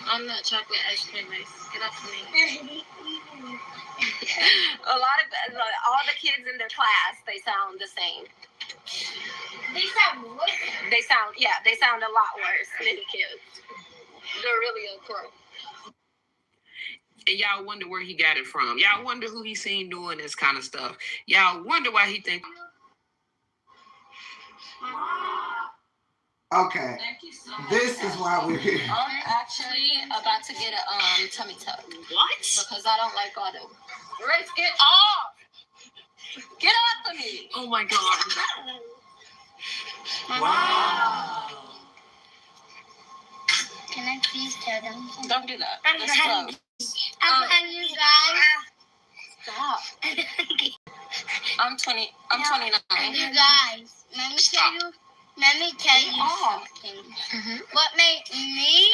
B: I'm not chocolate ice cream, Mace. Get off of me. All the kids in their class, they sound the same.
C: They sound worse.
B: They sound a lot worse than the kids. They're really a crow.
D: And y'all wonder where he got it from. Y'all wonder who he seen doing this kind of stuff. Y'all wonder why he think.
A: Okay. This is why we're here.
B: I'm actually about to get a tummy tuck.
D: What?
B: Because I don't like all the. Grace, get off! Get off of me!
D: Oh my God.
A: Wow.
C: Can I please tell them?
B: Don't do that.
C: I'm
B: That's gross.
C: you guys.
B: Stop. I'm 29.
C: You guys, let me tell you something. What made me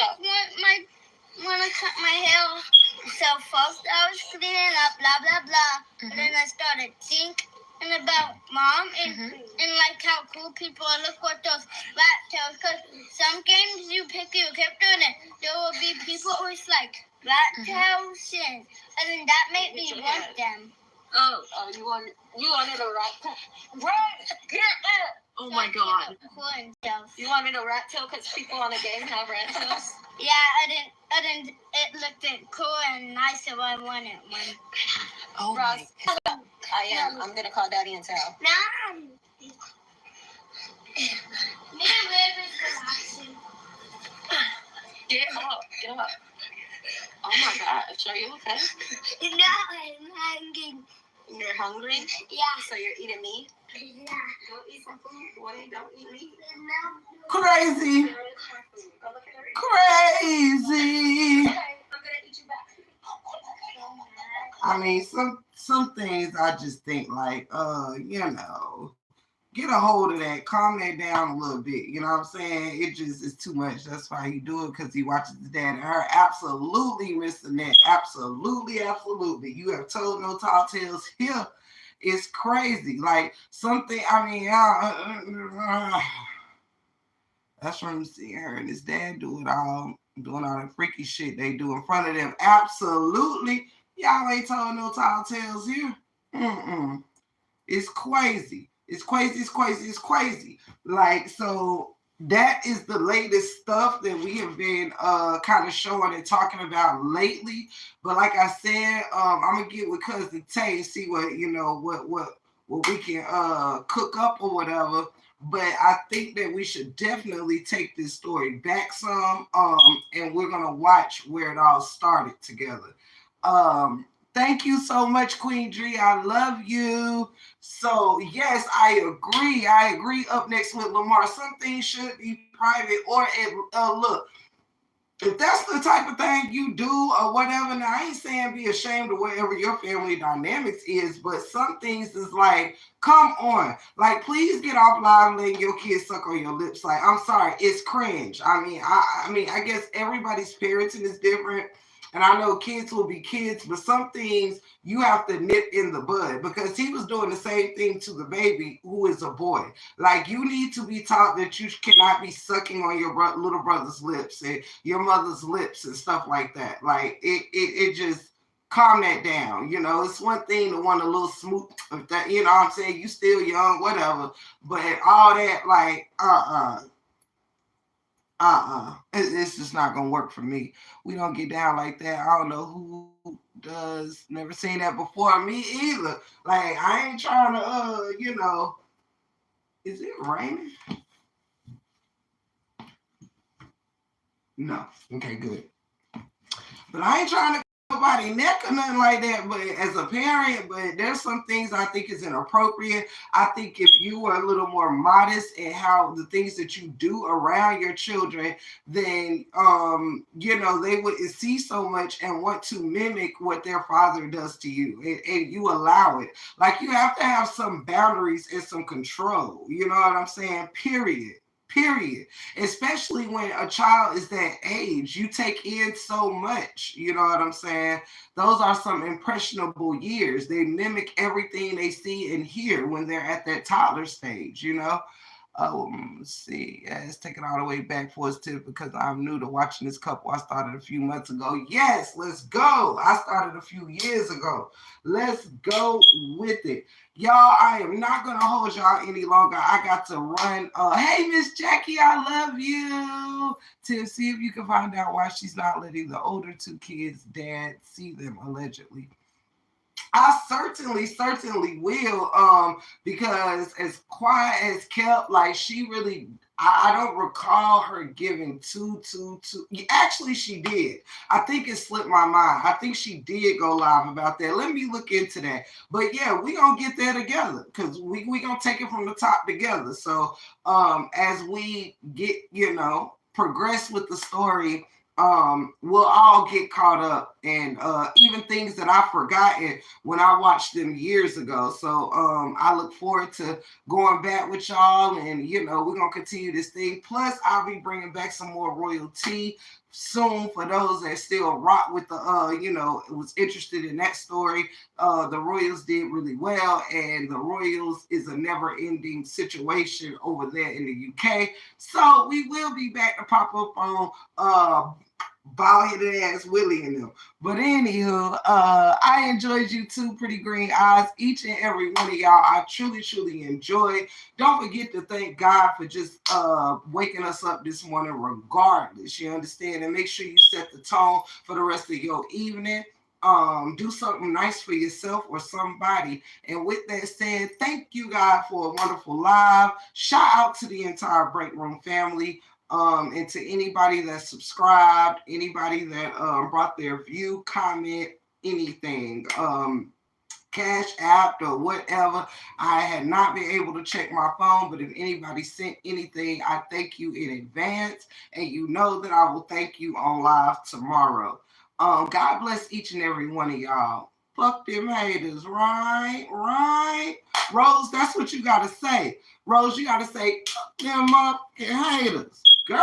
C: want to cut my hair? So first I was cleaning up, blah blah blah, and then I started thinking about mom and like how cool people look with those rat tails. Cause some games you pick your character and there will be people with like rat tails and then that made me want them.
B: Oh, you wanted a rat tail? Right, get it!
D: Oh my God.
C: Cool and stuff.
B: You wanted a rat tail because people on the game have rat tails?
C: Yeah, I didn't. It looked cool and nice, so I wanted one.
D: Oh
B: Ross,
D: my.
B: I am. I'm gonna call Daddy and tell.
C: Mom. Me and Liv is relaxing.
B: Get up. Oh my gosh, are you okay?
C: No, I'm hungry.
B: You're hungry?
C: Yeah.
B: So you're eating me?
C: Yeah.
B: Go eat some food, boy. Don't eat me.
A: Crazy.
B: Go look at her.
A: Crazy.
B: Okay, I'm gonna eat you back.
A: I mean, some things I just think like, get a hold of that, calm that down a little bit. You know what I'm saying? It just is too much. That's why he do it, because he watches his dad and her. Absolutely, Mr. Net. Absolutely. You have told no tall tales here. It's crazy. Like something. I mean, that's from seeing her and his dad doing all the freaky shit they do in front of them. Absolutely. Y'all ain't told no tall tales here. It's crazy. It's crazy. Like, so that is the latest stuff that we have been kind of showing and talking about lately. But like I said, I'm gonna get with Cousin Tay and see what what we can cook up or whatever. But I think that we should definitely take this story back some, and we're gonna watch where it all started together. Thank you so much, Queen Dree. I love you. So yes, I agree. Up next with Lamar, some things should be private or look. If that's the type of thing you do or whatever, now I ain't saying be ashamed of whatever your family dynamics is, but some things is like, come on, like please get off live letting your kids suck on your lips. Like, I'm sorry, it's cringe. I mean, I guess everybody's parenting is different. And I know kids will be kids, but some things you have to nip in the bud, because he was doing the same thing to the baby who is a boy. Like, you need to be taught that you cannot be sucking on your little brother's lips and your mother's lips and stuff like that. Like, it just calm that down. You know, it's one thing to want a little smooth, that, you know what I'm saying? You still young, whatever. But all that, like, it's just not gonna work for me. We don't get down like that. I don't know who does. Never seen that before. Me either. Like, I ain't trying to is it raining? No. Okay, good. But I ain't trying to nobody neck or nothing like that, but as a parent, but there's some things I think is inappropriate. I think if you were a little more modest in how the things that you do around your children, then they would see so much and want to mimic what their father does to you, and you allow it. Like, you have to have some boundaries and some control. You know what I'm saying? Period. Especially when a child is that age, you take in so much. You know what I'm saying? Those are some impressionable years. They mimic everything they see and hear when they're at that toddler stage, you know? Let's see. Let's take it all the way back for us, tip, because I'm new to watching this couple. I started a few months ago. Yes, let's go. I started a few years ago. Let's go with it. Y'all, I am not going to hold y'all any longer. I got to run. Hey, Miss Jackie, I love you. To see if you can find out why she's not letting the older two kids' dad see them, allegedly. I certainly will. Because as quiet as kept, like she really, I don't recall her giving two. Actually, she did. I think it slipped my mind. I think she did go live about that. Let me look into that. But yeah, we gonna get there together because we gonna take it from the top together. So as we get, progress with the story, we'll all get caught up, and even things that I've forgotten when I watched them years ago. So I look forward to going back with y'all, and we're gonna continue this thing. Plus, I'll be bringing back some more royalty soon for those that still rock with the was interested in that story. The Royals did really well, and the Royals is a never-ending situation over there in the UK. So we will be back to pop up on bald-headed ass Willie and them. But anywho, I enjoyed you too, Pretty Green Eyes, each and every one of y'all. I truly enjoyed. Don't forget to thank God for just waking us up this morning regardless. You understand? And make sure you set the tone for the rest of your evening. Do something nice for yourself or somebody. And with that said, thank you, God, for a wonderful live. Shout out to the entire Break Room family. And to anybody that subscribed, anybody that brought their view, comment, anything, Cash App or whatever. I had not been able to check my phone, but if anybody sent anything, I thank you in advance, and you know that I will thank you on live tomorrow. God bless each and every one of y'all. Fuck them haters, right? Rose, that's what you gotta say. Rose, you gotta say, fuck them motherfucking haters. Girl.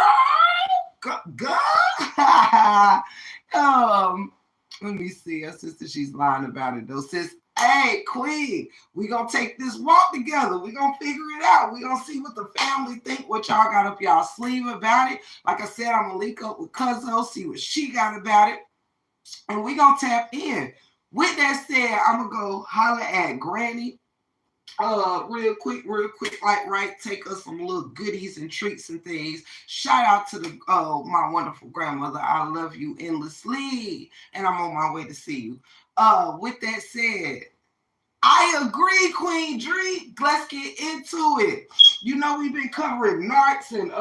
A: Let me see. Her sister, she's lying about it though. Sis, hey, Queen, we gonna take this walk together. We gonna figure it out. We gonna see what the family think, what y'all got up y'all sleeve about it. Like I said, I'm gonna link up with Cuzzo, see what she got about it, and we gonna tap in. With that said, I'm gonna go holler at Granny. Real quick, like right, take us some little goodies and treats and things. Shout out to the my wonderful grandmother. I love you endlessly, and I'm on my way to see you. With that said, I agree, Queen Dree. Let's get into it. We've been covering narcs and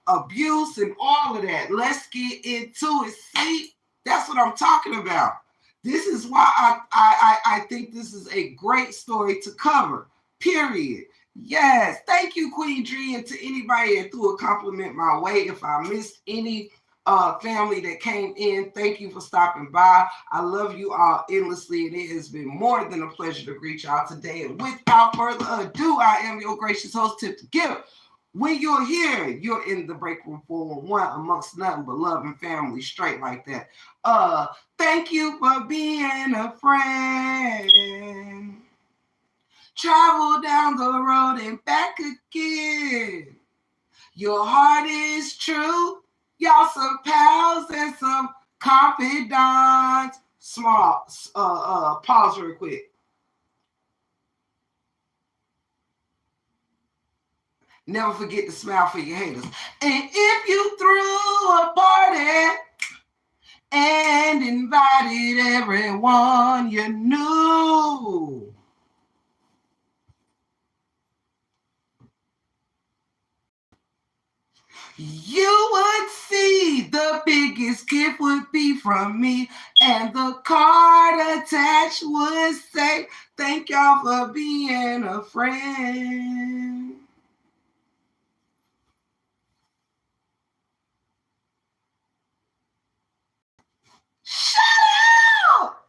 A: abuse and all of that. Let's get into it. See, that's what I'm talking about. This is why I think this is a great story to cover, period. Yes, thank you, Queen Dree, and to anybody that threw a compliment my way. If I missed any family that came in, thank you for stopping by. I love you all endlessly, and it has been more than a pleasure to greet y'all today. And without further ado, I am your gracious host, Tip the Giver. When you're here, you're in the break room 411 amongst nothing but love and family, straight like that. Thank you for being a friend. Travel down the road and back again. Your heart is true. Y'all some pals and some confidants. Small, pause real quick. Never forget to smile for your haters. And if you threw a party and invited everyone you knew, you would see the biggest gift would be from me, and the card attached would say, thank y'all for being a friend. Shut up!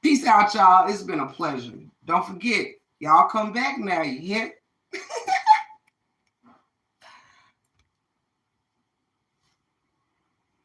A: Peace out, y'all. It's been a pleasure. Don't forget, y'all come back now. You hear?